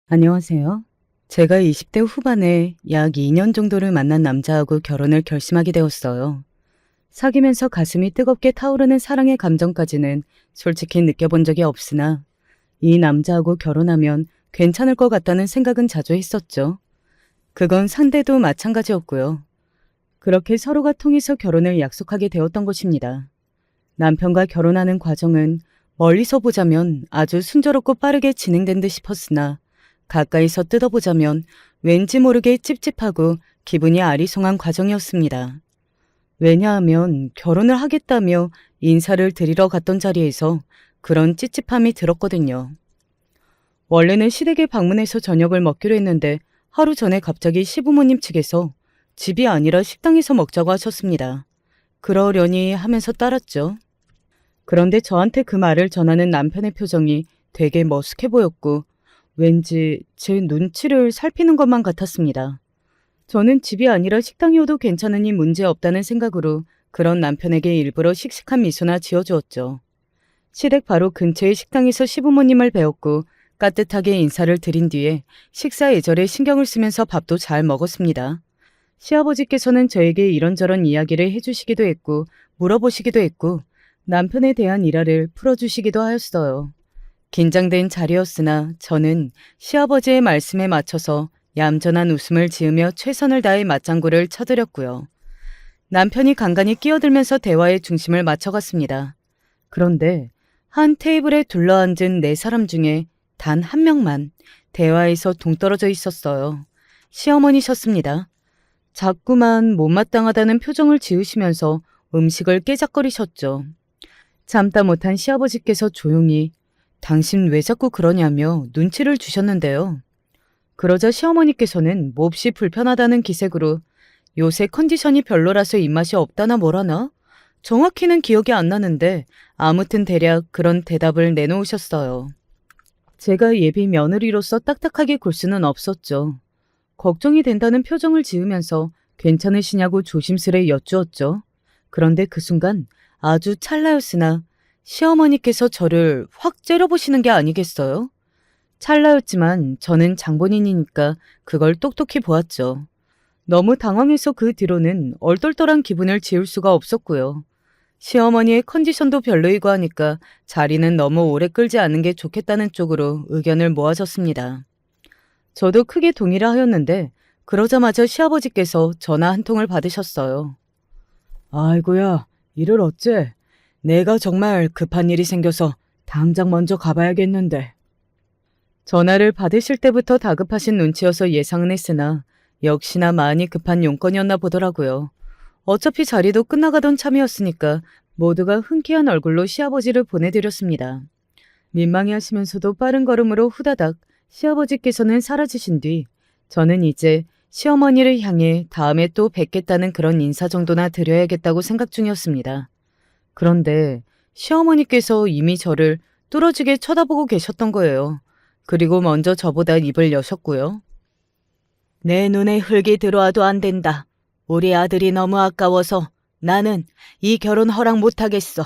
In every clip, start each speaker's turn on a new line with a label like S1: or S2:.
S1: 안녕하세요. 제가 20대 후반에 약 2년 정도를 만난 남자하고 결혼을 결심하게 되었어요. 사귀면서 가슴이 뜨겁게 타오르는 사랑의 감정까지는 솔직히 느껴본 적이 없으나 이 남자하고 결혼하면 괜찮을 것 같다는 생각은 자주 했었죠. 그건 상대도 마찬가지였고요. 그렇게 서로가 통해서 결혼을 약속하게 되었던 것입니다. 남편과 결혼하는 과정은 멀리서 보자면 아주 순조롭고 빠르게 진행된 듯 싶었으나 가까이서 뜯어보자면 왠지 모르게 찝찝하고 기분이 아리송한 과정이었습니다. 왜냐하면 결혼을 하겠다며 인사를 드리러 갔던 자리에서 그런 찝찝함이 들었거든요. 원래는 시댁에 방문해서 저녁을 먹기로 했는데 하루 전에 갑자기 시부모님 측에서 집이 아니라 식당에서 먹자고 하셨습니다. 그러려니 하면서 따랐죠. 그런데 저한테 그 말을 전하는 남편의 표정이 되게 머쓱해 보였고 왠지 제 눈치를 살피는 것만 같았습니다. 저는 집이 아니라 식당이어도 괜찮으니 문제없다는 생각으로 그런 남편에게 일부러 씩씩한 미소나 지어주었죠. 시댁 바로 근처의 식당에서 시부모님을 배웠고 따뜻하게 인사를 드린 뒤에 식사 예절에 신경을 쓰면서 밥도 잘 먹었습니다. 시아버지께서는 저에게 이런저런 이야기를 해주시기도 했고 물어보시기도 했고 남편에 대한 일화를 풀어주시기도 하였어요. 긴장된 자리였으나 저는 시아버지의 말씀에 맞춰서 얌전한 웃음을 지으며 최선을 다해 맞장구를 쳐드렸고요. 남편이 간간히 끼어들면서 대화의 중심을 맞춰갔습니다. 그런데 한 테이블에 둘러앉은 네 사람 중에 단 한 명만 대화에서 동떨어져 있었어요. 시어머니셨습니다. 자꾸만 못마땅하다는 표정을 지으시면서 음식을 깨작거리셨죠. 참다 못한 시아버지께서 조용히 당신 왜 자꾸 그러냐며 눈치를 주셨는데요. 그러자 시어머니께서는 몹시 불편하다는 기색으로 요새 컨디션이 별로라서 입맛이 없다나 뭐라나? 정확히는 기억이 안 나는데 아무튼 대략 그런 대답을 내놓으셨어요. 제가 예비 며느리로서 딱딱하게 굴 수는 없었죠. 걱정이 된다는 표정을 지으면서 괜찮으시냐고 조심스레 여쭈었죠. 그런데 그 순간 아주 찰나였으나 시어머니께서 저를 확 째려보시는 게 아니겠어요? 찰나였지만 저는 장본인이니까 그걸 똑똑히 보았죠. 너무 당황해서 그 뒤로는 얼떨떨한 기분을 지울 수가 없었고요. 시어머니의 컨디션도 별로이고 하니까 자리는 너무 오래 끌지 않는 게 좋겠다는 쪽으로 의견을 모아줬습니다. 저도 크게 동의를 하였는데 그러자마자 시아버지께서 전화 한 통을 받으셨어요. 아이고야, 일을 어째? 내가 정말 급한 일이 생겨서 당장 먼저 가봐야겠는데. 전화를 받으실 때부터 다급하신 눈치여서 예상은 했으나 역시나 많이 급한 용건이었나 보더라고요. 어차피 자리도 끝나가던 참이었으니까 모두가 흔쾌한 얼굴로 시아버지를 보내드렸습니다. 민망해하시면서도 빠른 걸음으로 후다닥 시아버지께서는 사라지신 뒤 저는 이제 시어머니를 향해 다음에 또 뵙겠다는 그런 인사 정도나 드려야겠다고 생각 중이었습니다. 그런데 시어머니께서 이미 저를 뚫어지게 쳐다보고 계셨던 거예요. 그리고 먼저 저보다 입을 여셨고요. 내 눈에 흙이 들어와도 안 된다. 우리 아들이 너무 아까워서 나는 이 결혼 허락 못하겠어.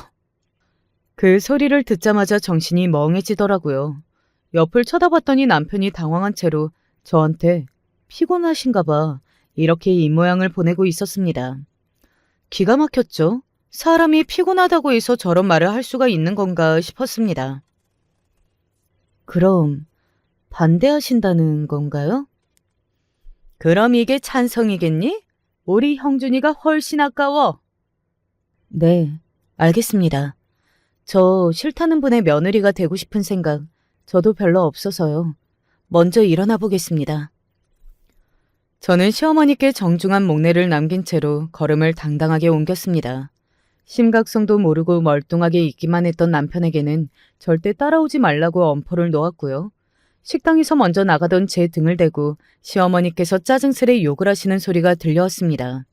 S1: 그 소리를 듣자마자 정신이 멍해지더라고요. 옆을 쳐다봤더니 남편이 당황한 채로 저한테 피곤하신가 봐 이렇게 입모양을 보내고 있었습니다. 기가 막혔죠? 사람이 피곤하다고 해서 저런 말을 할 수가 있는 건가 싶었습니다. 그럼 반대하신다는 건가요? 그럼 이게 찬성이겠니? 우리 형준이가 훨씬 아까워. 네, 알겠습니다. 저 싫다는 분의 며느리가 되고 싶은 생각 저도 별로 없어서요. 먼저 일어나 보겠습니다. 저는 시어머니께 정중한 목례를 남긴 채로 걸음을 당당하게 옮겼습니다. 심각성도 모르고 멀뚱하게 있기만 했던 남편에게는 절대 따라오지 말라고 엄포를 놓았고요. 식당에서 먼저 나가던 제 등을 대고 시어머니께서 짜증스레 욕을 하시는 소리가 들려왔습니다.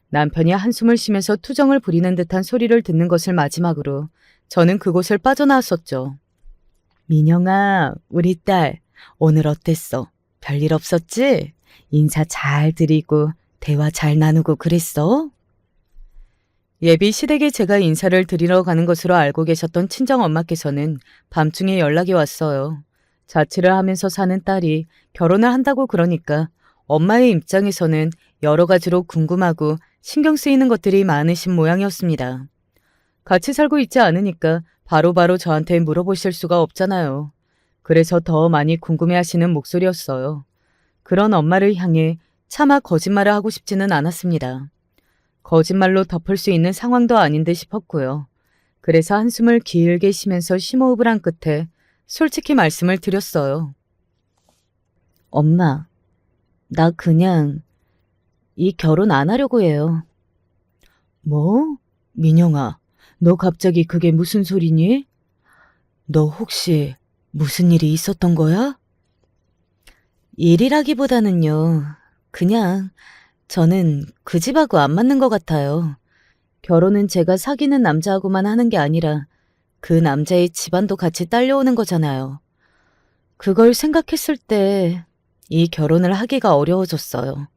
S1: 남편이 한숨을 쉬면서 투정을 부리는 듯한 소리를 듣는 것을 마지막으로 저는 그곳을 빠져나왔었죠. 민영아, 우리 딸, 오늘 어땠어? 별일 없었지? 인사 잘 드리고 대화 잘 나누고 그랬어? 예비 시댁에 제가 인사를 드리러 가는 것으로 알고 계셨던 친정엄마께서는 밤중에 연락이 왔어요. 자취를 하면서 사는 딸이 결혼을 한다고 그러니까 엄마의 입장에서는 여러 가지로 궁금하고 신경 쓰이는 것들이 많으신 모양이었습니다. 같이 살고 있지 않으니까 바로바로 저한테 물어보실 수가 없잖아요. 그래서 더 많이 궁금해하시는 목소리였어요. 그런 엄마를 향해 차마 거짓말을 하고 싶지는 않았습니다. 거짓말로 덮을 수 있는 상황도 아닌 듯 싶었고요. 그래서 한숨을 길게 쉬면서 심호흡을 한 끝에 솔직히 말씀을 드렸어요. 엄마, 나 그냥 이 결혼 안 하려고 해요. 뭐? 민영아, 너 갑자기 그게 무슨 소리니? 너 혹시 무슨 일이 있었던 거야? 일이라기보다는요. 그냥 저는 그 집하고 안 맞는 것 같아요. 결혼은 제가 사귀는 남자하고만 하는 게 아니라 그 남자의 집안도 같이 딸려오는 거잖아요. 그걸 생각했을 때 이 결혼을 하기가 어려워졌어요.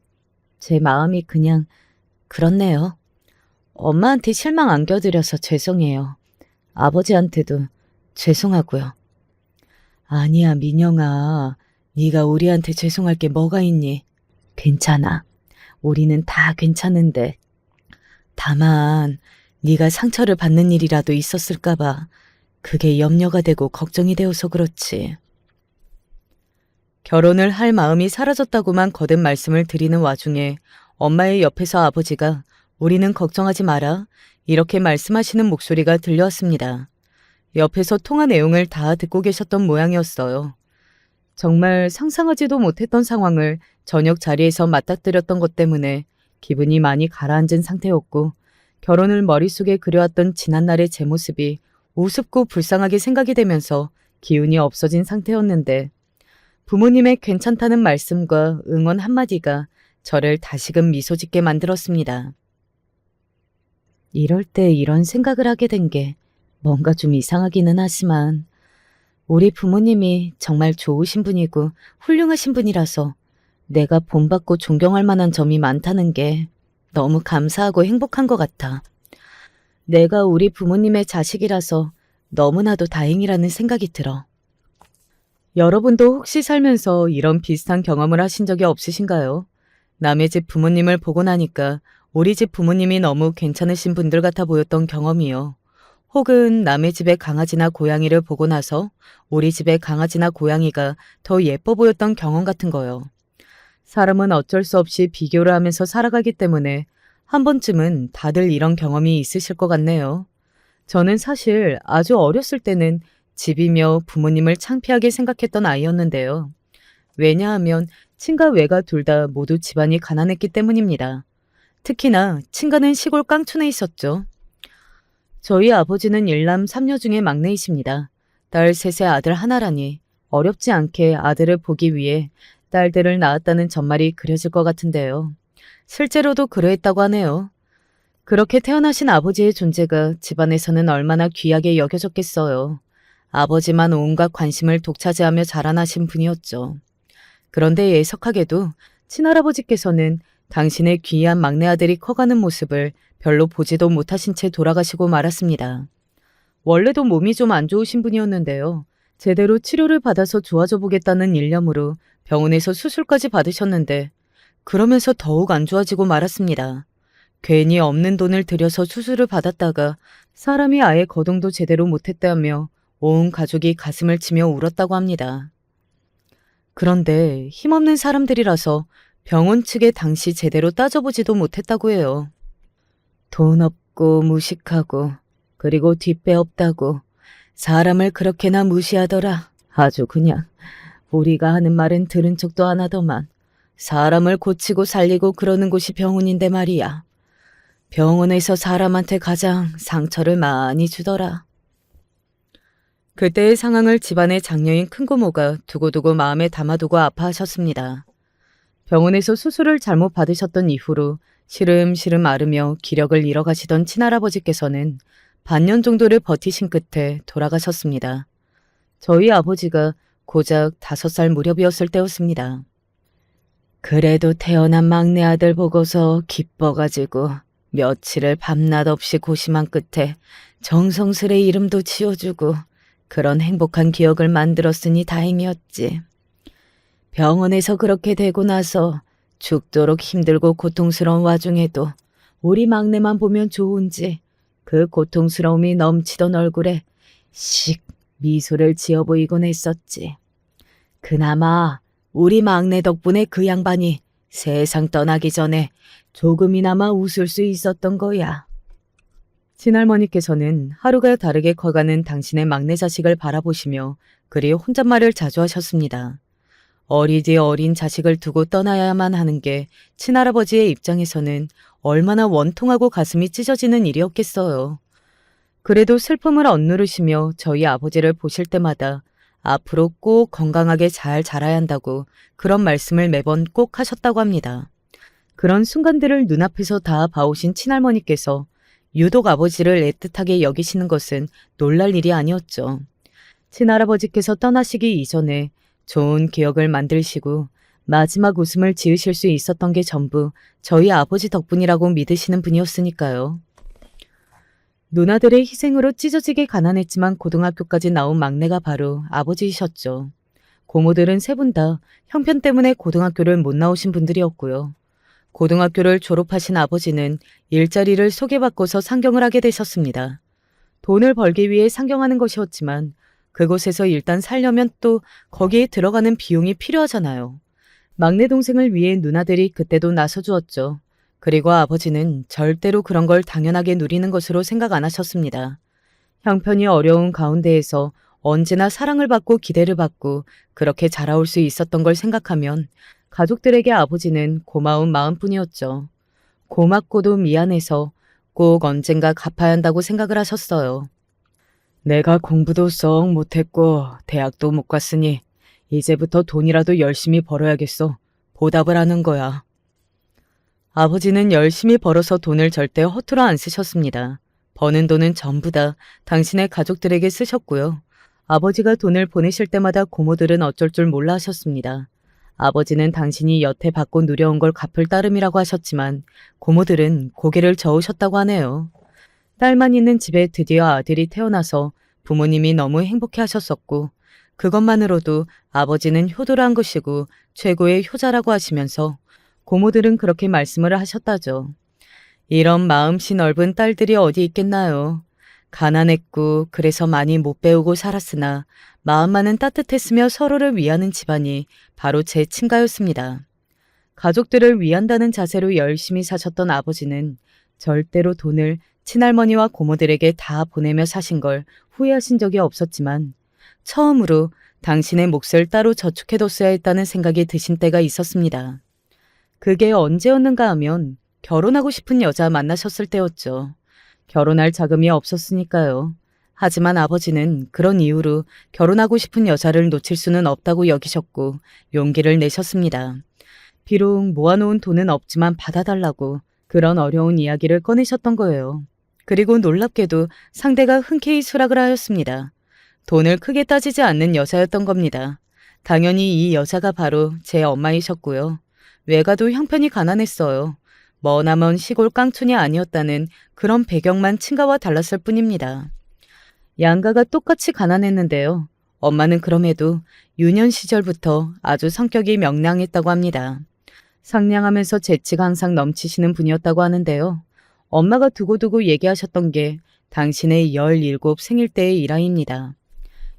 S1: 제 마음이 그냥 그렇네요. 엄마한테 실망 안겨드려서 죄송해요. 아버지한테도 죄송하고요. 아니야, 민영아. 네가 우리한테 죄송할 게 뭐가 있니? 괜찮아. 우리는 다 괜찮은데. 다만 네가 상처를 받는 일이라도 있었을까 봐 그게 염려가 되고 걱정이 되어서 그렇지. 결혼을 할 마음이 사라졌다고만 거듭 말씀을 드리는 와중에 엄마의 옆에서 아버지가 우리는 걱정하지 마라 이렇게 말씀하시는 목소리가 들려왔습니다. 옆에서 통화 내용을 다 듣고 계셨던 모양이었어요. 정말 상상하지도 못했던 상황을 저녁 자리에서 맞닥뜨렸던 것 때문에 기분이 많이 가라앉은 상태였고 결혼을 머릿속에 그려왔던 지난날의 제 모습이 우습고 불쌍하게 생각이 되면서 기운이 없어진 상태였는데 부모님의 괜찮다는 말씀과 응원 한마디가 저를 다시금 미소 짓게 만들었습니다. 이럴 때 이런 생각을 하게 된 게 뭔가 좀 이상하기는 하지만 우리 부모님이 정말 좋으신 분이고 훌륭하신 분이라서 내가 본받고 존경할 만한 점이 많다는 게 너무 감사하고 행복한 것 같아. 내가 우리 부모님의 자식이라서 너무나도 다행이라는 생각이 들어. 여러분도 혹시 살면서 이런 비슷한 경험을 하신 적이 없으신가요? 남의 집 부모님을 보고 나니까 우리 집 부모님이 너무 괜찮으신 분들 같아 보였던 경험이요. 혹은 남의 집의 강아지나 고양이를 보고 나서 우리 집의 강아지나 고양이가 더 예뻐 보였던 경험 같은 거요. 사람은 어쩔 수 없이 비교를 하면서 살아가기 때문에 한 번쯤은 다들 이런 경험이 있으실 것 같네요. 저는 사실 아주 어렸을 때는 집이며 부모님을 창피하게 생각했던 아이였는데요. 왜냐하면 친가 외가 둘 다 모두 집안이 가난했기 때문입니다. 특히나 친가는 시골 깡촌에 있었죠. 저희 아버지는 일남 3녀 중에 막내이십니다. 딸 셋의 아들 하나라니 어렵지 않게 아들을 보기 위해 딸들을 낳았다는 전말이 그려질 것 같은데요. 실제로도 그러했다고 하네요. 그렇게 태어나신 아버지의 존재가 집안에서는 얼마나 귀하게 여겨졌겠어요. 아버지만 온갖 관심을 독차지하며 자라나신 분이었죠. 그런데 예석하게도 친할아버지께서는 당신의 귀한 막내 아들이 커가는 모습을 별로 보지도 못하신 채 돌아가시고 말았습니다. 원래도 몸이 좀 안 좋으신 분이었는데요. 제대로 치료를 받아서 좋아져 보겠다는 일념으로 병원에서 수술까지 받으셨는데 그러면서 더욱 안 좋아지고 말았습니다. 괜히 없는 돈을 들여서 수술을 받았다가 사람이 아예 거동도 제대로 못했다며 온 가족이 가슴을 치며 울었다고 합니다. 그런데 힘없는 사람들이라서 병원 측에 당시 제대로 따져보지도 못했다고 해요. 돈 없고 무식하고 그리고 뒷배 없다고 사람을 그렇게나 무시하더라. 아주 그냥 우리가 하는 말은 들은 척도 안 하더만 사람을 고치고 살리고 그러는 곳이 병원인데 말이야. 병원에서 사람한테 가장 상처를 많이 주더라. 그때의 상황을 집안의 장녀인 큰고모가 두고두고 마음에 담아두고 아파하셨습니다. 병원에서 수술을 잘못 받으셨던 이후로 시름시름 앓으며 기력을 잃어가시던 친할아버지께서는 반년 정도를 버티신 끝에 돌아가셨습니다. 저희 아버지가 고작 5살 무렵이었을 때였습니다. 그래도 태어난 막내 아들 보고서 기뻐가지고 며칠을 밤낮 없이 고심한 끝에 정성스레 이름도 지어주고 그런 행복한 기억을 만들었으니 다행이었지. 병원에서 그렇게 되고 나서 죽도록 힘들고 고통스러운 와중에도 우리 막내만 보면 좋은지 그 고통스러움이 넘치던 얼굴에 씩 미소를 지어 보이곤 했었지. 그나마 우리 막내 덕분에 그 양반이 세상 떠나기 전에 조금이나마 웃을 수 있었던 거야. 친할머니께서는 하루가 다르게 커가는 당신의 막내 자식을 바라보시며 그리 혼잣말을 자주 하셨습니다. 어리디 어린 자식을 두고 떠나야만 하는 게 친할아버지의 입장에서는 얼마나 원통하고 가슴이 찢어지는 일이었겠어요. 그래도 슬픔을 억누르시며 저희 아버지를 보실 때마다 앞으로 꼭 건강하게 잘 자라야 한다고 그런 말씀을 매번 꼭 하셨다고 합니다. 그런 순간들을 눈앞에서 다 봐오신 친할머니께서 유독 아버지를 애틋하게 여기시는 것은 놀랄 일이 아니었죠. 친할아버지께서 떠나시기 이전에 좋은 기억을 만들시고 마지막 웃음을 지으실 수 있었던 게 전부 저희 아버지 덕분이라고 믿으시는 분이었으니까요. 누나들의 희생으로 찢어지게 가난했지만 고등학교까지 나온 막내가 바로 아버지이셨죠. 고모들은 세 분 다 형편 때문에 고등학교를 못 나오신 분들이었고요. 고등학교를 졸업하신 아버지는 일자리를 소개받고서 상경을 하게 되셨습니다. 돈을 벌기 위해 상경하는 것이었지만 그곳에서 일단 살려면 또 거기에 들어가는 비용이 필요하잖아요. 막내 동생을 위해 누나들이 그때도 나서주었죠. 그리고 아버지는 절대로 그런 걸 당연하게 누리는 것으로 생각 안 하셨습니다. 형편이 어려운 가운데에서 언제나 사랑을 받고 기대를 받고 그렇게 자라올 수 있었던 걸 생각하면 가족들에게 아버지는 고마운 마음뿐이었죠. 고맙고도 미안해서 꼭 언젠가 갚아야 한다고 생각을 하셨어요. 내가 공부도 썩 못했고 대학도 못 갔으니 이제부터 돈이라도 열심히 벌어야겠어. 보답을 하는 거야. 아버지는 열심히 벌어서 돈을 절대 허투루 안 쓰셨습니다. 버는 돈은 전부 다 당신의 가족들에게 쓰셨고요. 아버지가 돈을 보내실 때마다 고모들은 어쩔 줄 몰라 하셨습니다. 아버지는 당신이 여태 받고 누려온 걸 갚을 따름이라고 하셨지만 고모들은 고개를 저으셨다고 하네요. 딸만 있는 집에 드디어 아들이 태어나서 부모님이 너무 행복해 하셨었고 그것만으로도 아버지는 효도한 것이고 최고의 효자라고 하시면서 고모들은 그렇게 말씀을 하셨다죠. 이런 마음씨 넓은 딸들이 어디 있겠나요. 가난했고 그래서 많이 못 배우고 살았으나 마음만은 따뜻했으며 서로를 위하는 집안이 바로 제 친가였습니다. 가족들을 위한다는 자세로 열심히 사셨던 아버지는 절대로 돈을 친할머니와 고모들에게 다 보내며 사신 걸 후회하신 적이 없었지만 처음으로 당신의 몫을 따로 저축해뒀어야 했다는 생각이 드신 때가 있었습니다. 그게 언제였는가 하면 결혼하고 싶은 여자 만나셨을 때였죠. 결혼할 자금이 없었으니까요. 하지만 아버지는 그런 이유로 결혼하고 싶은 여자를 놓칠 수는 없다고 여기셨고 용기를 내셨습니다. 비록 모아놓은 돈은 없지만 받아달라고 그런 어려운 이야기를 꺼내셨던 거예요. 그리고 놀랍게도 상대가 흔쾌히 수락을 하였습니다. 돈을 크게 따지지 않는 여자였던 겁니다. 당연히 이 여자가 바로 제 엄마이셨고요. 외가도 형편이 가난했어요. 머나먼 시골 깡촌이 아니었다는 그런 배경만 친가와 달랐을 뿐입니다. 양가가 똑같이 가난했는데요. 엄마는 그럼에도 유년 시절부터 아주 성격이 명랑했다고 합니다. 상냥하면서 재치가 항상 넘치시는 분이었다고 하는데요. 엄마가 두고두고 얘기하셨던 게 당신의 17 생일 때의 일화입니다.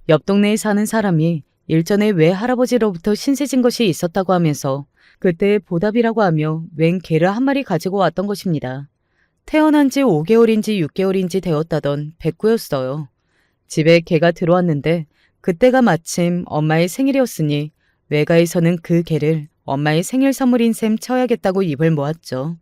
S1: 옆 동네에 사는 사람이 일전에 외할아버지로부터 신세진 것이 있었다고 하면서 그때의 보답이라고 하며 웬 개를 한 마리 가지고 왔던 것입니다. 태어난 지 5개월인지 6개월인지 되었다던 백구였어요. 집에 개가 들어왔는데 그때가 마침 엄마의 생일이었으니 외가에서는 그 개를 엄마의 생일 선물인 셈 쳐야겠다고 입을 모았죠.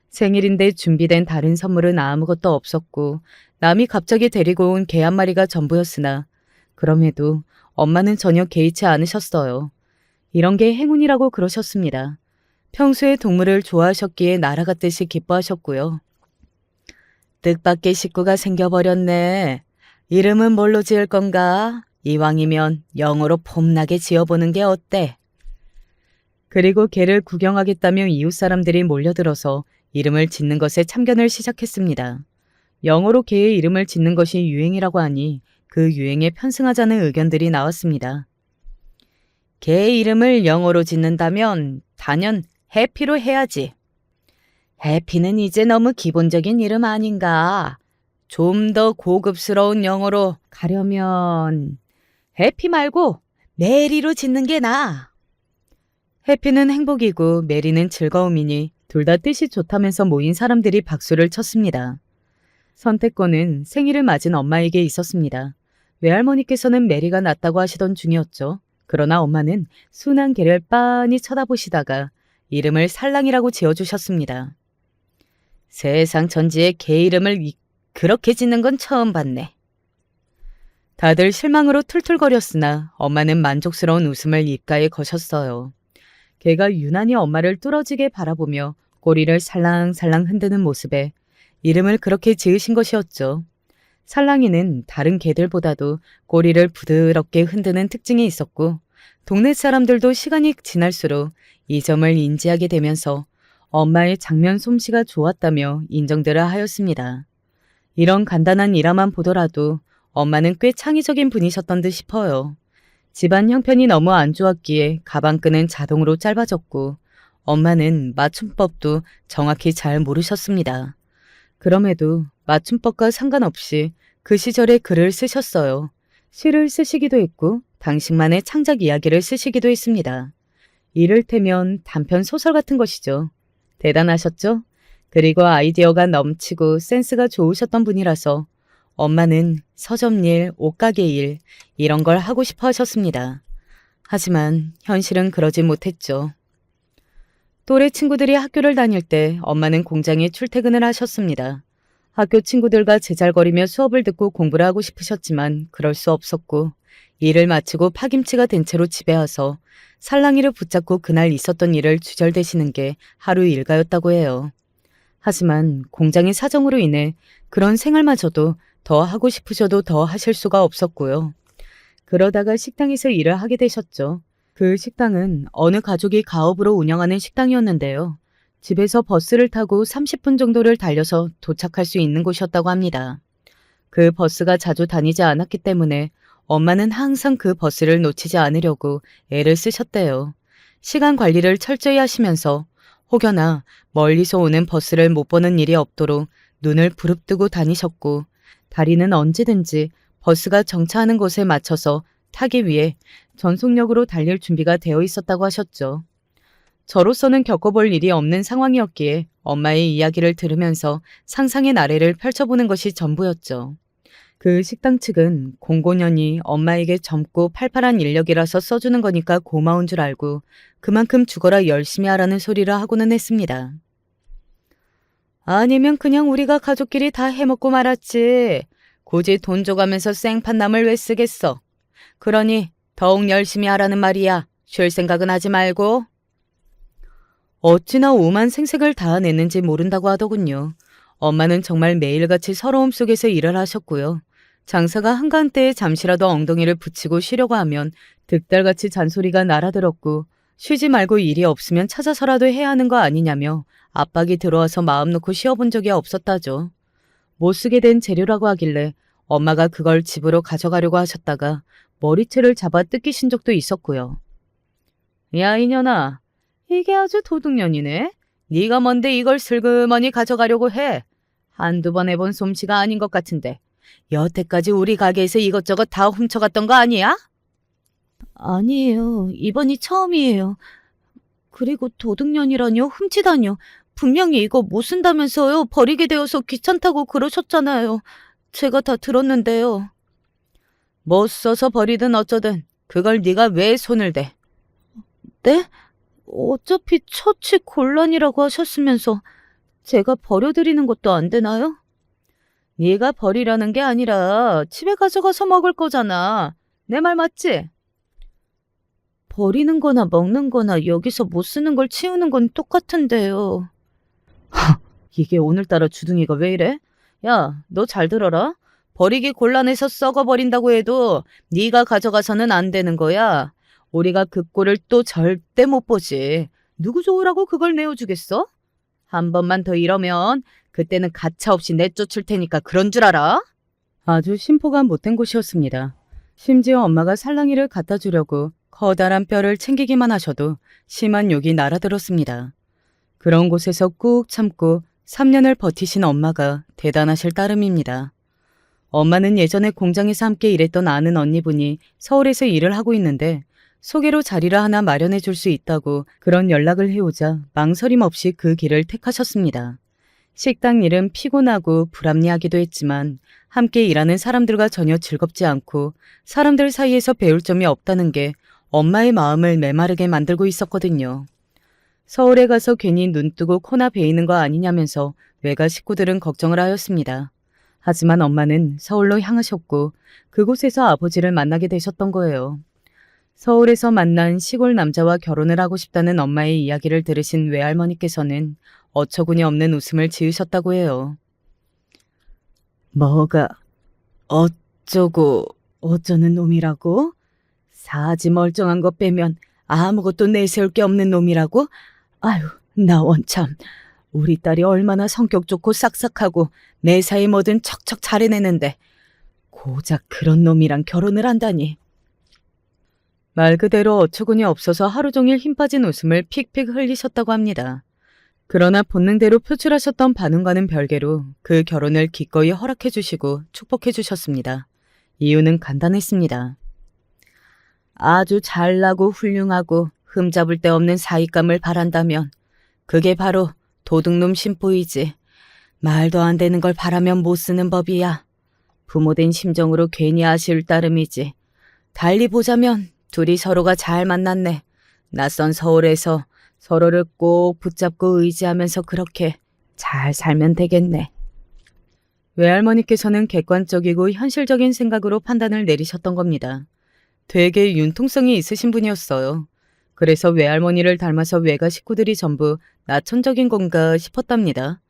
S1: 생일인데 준비된 다른 선물은 아무것도 없었고 남이 갑자기 데리고 온 개 한 마리가 전부였으나 그럼에도 엄마는 전혀 개의치 않으셨어요. 이런 게 행운이라고 그러셨습니다. 평소에 동물을 좋아하셨기에 날아갔듯이 기뻐하셨고요. 뜻밖의 식구가 생겨버렸네. 이름은 뭘로 지을 건가? 이왕이면 영어로 폼나게 지어보는 게 어때? 그리고 개를 구경하겠다며 이웃 사람들이 몰려들어서 이름을 짓는 것에 참견을 시작했습니다. 영어로 개의 이름을 짓는 것이 유행이라고 하니 그 유행에 편승하자는 의견들이 나왔습니다. 개 이름을 영어로 짓는다면 단연 해피로 해야지. 해피는 이제 너무 기본적인 이름 아닌가. 좀 더 고급스러운 영어로 가려면 해피 말고 메리로 짓는 게 나아. 해피는 행복이고 메리는 즐거움이니 둘 다 뜻이 좋다면서 모인 사람들이 박수를 쳤습니다. 선택권은 생일을 맞은 엄마에게 있었습니다. 외할머니께서는 메리가 낫다고 하시던 중이었죠. 그러나 엄마는 순한 개를 빤히 쳐다보시다가 이름을 살랑이라고 지어주셨습니다. 세상 천지에 개 이름을 그렇게 짓는 건 처음 봤네. 다들 실망으로 툴툴거렸으나 엄마는 만족스러운 웃음을 입가에 거셨어요. 개가 유난히 엄마를 뚫어지게 바라보며 꼬리를 살랑살랑 흔드는 모습에 이름을 그렇게 지으신 것이었죠. 살랑이는 다른 개들보다도 꼬리를 부드럽게 흔드는 특징이 있었고 동네 사람들도 시간이 지날수록 이 점을 인지하게 되면서 엄마의 장면 솜씨가 좋았다며 인정들을 하였습니다. 이런 간단한 일화만 보더라도 엄마는 꽤 창의적인 분이셨던 듯 싶어요. 집안 형편이 너무 안 좋았기에 가방끈은 자동으로 짧아졌고 엄마는 맞춤법도 정확히 잘 모르셨습니다. 그럼에도 맞춤법과 상관없이 그 시절에 글을 쓰셨어요. 시를 쓰시기도 했고 당신만의 창작 이야기를 쓰시기도 했습니다. 이를테면 단편 소설 같은 것이죠. 대단하셨죠? 그리고 아이디어가 넘치고 센스가 좋으셨던 분이라서 엄마는 서점일, 옷가게 일 이런 걸 하고 싶어 하셨습니다. 하지만 현실은 그러지 못했죠. 또래 친구들이 학교를 다닐 때 엄마는 공장에 출퇴근을 하셨습니다. 학교 친구들과 제잘거리며 수업을 듣고 공부를 하고 싶으셨지만 그럴 수 없었고 일을 마치고 파김치가 된 채로 집에 와서 살랑이를 붙잡고 그날 있었던 일을 주절대시는 게 하루 일과였다고 해요. 하지만 공장의 사정으로 인해 그런 생활마저도 더 하고 싶으셔도 더 하실 수가 없었고요. 그러다가 식당에서 일을 하게 되셨죠. 그 식당은 어느 가족이 가업으로 운영하는 식당이었는데요. 집에서 버스를 타고 30분 정도를 달려서 도착할 수 있는 곳이었다고 합니다. 그 버스가 자주 다니지 않았기 때문에 엄마는 항상 그 버스를 놓치지 않으려고 애를 쓰셨대요. 시간 관리를 철저히 하시면서 혹여나 멀리서 오는 버스를 못 보는 일이 없도록 눈을 부릅뜨고 다니셨고 다리는 언제든지 버스가 정차하는 곳에 맞춰서 타기 위해 전속력으로 달릴 준비가 되어 있었다고 하셨죠. 저로서는 겪어볼 일이 없는 상황이었기에 엄마의 이야기를 들으면서 상상의 나래를 펼쳐보는 것이 전부였죠. 그 식당 측은 공고년이 엄마에게 젊고 팔팔한 인력이라서 써주는 거니까 고마운 줄 알고 그만큼 죽어라 열심히 하라는 소리를 하고는 했습니다. 아니면 그냥 우리가 가족끼리 다 해먹고 말았지. 굳이 돈 줘가면서 생판남을 왜 쓰겠어. 그러니 더욱 열심히 하라는 말이야. 쉴 생각은 하지 말고. 어찌나 오만 생색을 다 냈는지 모른다고 하더군요. 엄마는 정말 매일같이 서러움 속에서 일을 하셨고요. 장사가 한가한때에 잠시라도 엉덩이를 붙이고 쉬려고 하면 득달같이 잔소리가 날아들었고 쉬지 말고 일이 없으면 찾아서라도 해야 하는 거 아니냐며 압박이 들어와서 마음 놓고 쉬어본 적이 없었다죠. 못 쓰게 된 재료라고 하길래 엄마가 그걸 집으로 가져가려고 하셨다가 머리채를 잡아 뜯기신 적도 있었고요. 야 이년아, 이게 아주 도둑년이네. 네가 뭔데 이걸 슬그머니 가져가려고 해. 한두 번 해본 솜씨가 아닌 것 같은데 여태까지 우리 가게에서 이것저것 다 훔쳐갔던 거 아니야? 아니에요. 이번이 처음이에요. 그리고 도둑년이라뇨? 훔치다뇨. 분명히 이거 못 쓴다면서요. 버리게 되어서 귀찮다고 그러셨잖아요. 제가 다 들었는데요. 못 써서 버리든 어쩌든 그걸 네가 왜 손을 대? 네? 어차피 처치 곤란이라고 하셨으면서 제가 버려드리는 것도 안 되나요? 네가 버리려는 게 아니라 집에 가져가서 먹을 거잖아. 내 말 맞지? 버리는 거나 먹는 거나 여기서 못 쓰는 걸 치우는 건 똑같은데요. 이게 오늘따라 주둥이가 왜 이래? 야, 너 잘 들어라. 버리기 곤란해서 썩어버린다고 해도 네가 가져가서는 안 되는 거야. 우리가 그 꼴을 또 절대 못 보지. 누구 좋으라고 그걸 내어주겠어? 한 번만 더 이러면 그때는 가차없이 내쫓을 테니까 그런 줄 알아? 아주 심포가 못된 곳이었습니다. 심지어 엄마가 살랑이를 갖다 주려고 커다란 뼈를 챙기기만 하셔도 심한 욕이 날아들었습니다. 그런 곳에서 꾹 참고 3년을 버티신 엄마가 대단하실 따름입니다. 엄마는 예전에 공장에서 함께 일했던 아는 언니분이 서울에서 일을 하고 있는데 소개로 자리를 하나 마련해 줄 수 있다고 그런 연락을 해오자 망설임 없이 그 길을 택하셨습니다. 식당 일은 피곤하고 불합리하기도 했지만 함께 일하는 사람들과 전혀 즐겁지 않고 사람들 사이에서 배울 점이 없다는 게 엄마의 마음을 메마르게 만들고 있었거든요. 서울에 가서 괜히 눈 뜨고 코나 베이는 거 아니냐면서 외가 식구들은 걱정을 하였습니다. 하지만 엄마는 서울로 향하셨고 그곳에서 아버지를 만나게 되셨던 거예요. 서울에서 만난 시골 남자와 결혼을 하고 싶다는 엄마의 이야기를 들으신 외할머니께서는 어처구니 없는 웃음을 지으셨다고 해요. 뭐가 어쩌고 어쩌는 놈이라고? 사지 멀쩡한 거 빼면 아무것도 내세울 게 없는 놈이라고? 아유, 나 원참. 우리 딸이 얼마나 성격 좋고 싹싹하고 매사에 뭐든 척척 잘해내는데 고작 그런 놈이랑 결혼을 한다니. 말 그대로 어처구니 없어서 하루 종일 힘 빠진 웃음을 픽픽 흘리셨다고 합니다. 그러나 본능대로 표출하셨던 반응과는 별개로 그 결혼을 기꺼이 허락해 주시고 축복해 주셨습니다. 이유는 간단했습니다. 아주 잘나고 훌륭하고 흠잡을 데 없는 사윗감을 바란다면 그게 바로 도둑놈 심보이지. 말도 안 되는 걸 바라면 못 쓰는 법이야. 부모된 심정으로 괜히 아쉬울 따름이지. 달리 보자면 둘이 서로가 잘 만났네. 낯선 서울에서 서로를 꼭 붙잡고 의지하면서 그렇게 잘 살면 되겠네. 외할머니께서는 객관적이고 현실적인 생각으로 판단을 내리셨던 겁니다. 되게 융통성이 있으신 분이었어요. 그래서 외할머니를 닮아서 외가 식구들이 전부 나천적인 건가 싶었답니다.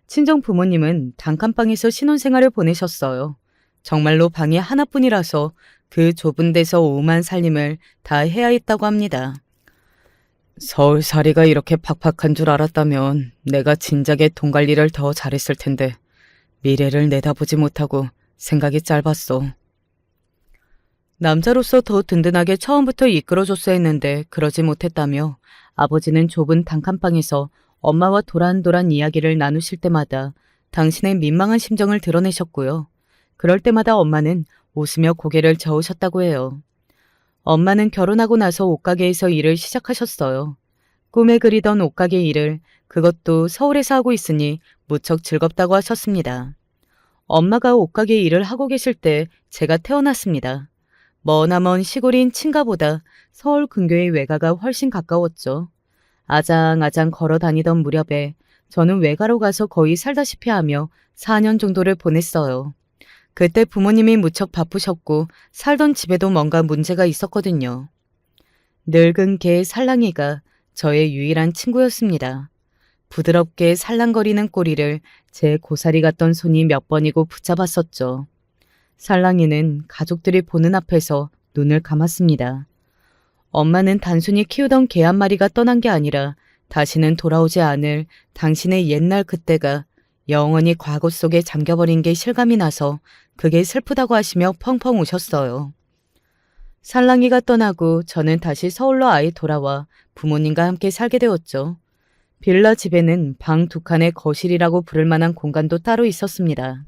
S1: 친정 부모님은 단칸방에서 신혼생활을 보내셨어요. 정말로 방이 하나뿐이라서 그 좁은 데서 오만 살림을 다 해야 했다고 합니다. 서울살이가 이렇게 팍팍한 줄 알았다면 내가 진작에 돈 관리를 더 잘했을 텐데 미래를 내다보지 못하고 생각이 짧았어. 남자로서 더 든든하게 처음부터 이끌어줬어야 했는데 그러지 못했다며 아버지는 좁은 단칸방에서 엄마와 도란도란 이야기를 나누실 때마다 당신의 민망한 심정을 드러내셨고요. 그럴 때마다 엄마는 웃으며 고개를 저으셨다고 해요. 엄마는 결혼하고 나서 옷가게에서 일을 시작하셨어요. 꿈에 그리던 옷가게 일을 그것도 서울에서 하고 있으니 무척 즐겁다고 하셨습니다. 엄마가 옷가게 일을 하고 계실 때 제가 태어났습니다. 머나먼 시골인 친가보다 서울 근교의 외가가 훨씬 가까웠죠. 아장아장 걸어 다니던 무렵에 저는 외가로 가서 거의 살다시피 하며 4년 정도를 보냈어요. 그때 부모님이 무척 바쁘셨고 살던 집에도 뭔가 문제가 있었거든요. 늙은 개 살랑이가 저의 유일한 친구였습니다. 부드럽게 살랑거리는 꼬리를 제 고사리 같던 손이 몇 번이고 붙잡았었죠. 살랑이는 가족들이 보는 앞에서 눈을 감았습니다. 엄마는 단순히 키우던 개 한 마리가 떠난 게 아니라 다시는 돌아오지 않을 당신의 옛날 그때가 영원히 과거 속에 잠겨버린 게 실감이 나서 그게 슬프다고 하시며 펑펑 우셨어요. 살랑이가 떠나고 저는 다시 서울로 아예 돌아와 부모님과 함께 살게 되었죠. 빌라 집에는 방 2칸에 거실이라고 부를 만한 공간도 따로 있었습니다.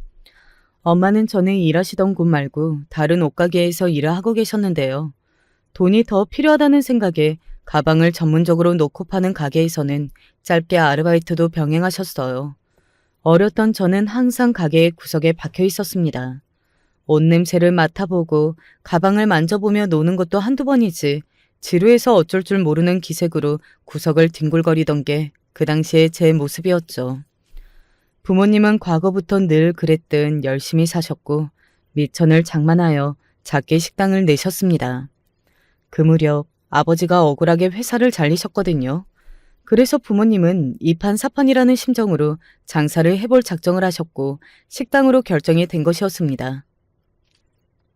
S1: 엄마는 전에 일하시던 곳 말고 다른 옷가게에서 일을 하고 계셨는데요. 돈이 더 필요하다는 생각에 가방을 전문적으로 놓고 파는 가게에서는 짧게 아르바이트도 병행하셨어요. 어렸던 저는 항상 가게의 구석에 박혀 있었습니다. 옷 냄새를 맡아보고 가방을 만져보며 노는 것도 한두 번이지 지루해서 어쩔 줄 모르는 기색으로 구석을 뒹굴거리던 게 그 당시의 제 모습이었죠. 부모님은 과거부터 늘 그랬듯 열심히 사셨고 미천을 장만하여 작게 식당을 내셨습니다. 그 무렵 아버지가 억울하게 회사를 잘리셨거든요. 그래서 부모님은 이판사판이라는 심정으로 장사를 해볼 작정을 하셨고 식당으로 결정이 된 것이었습니다.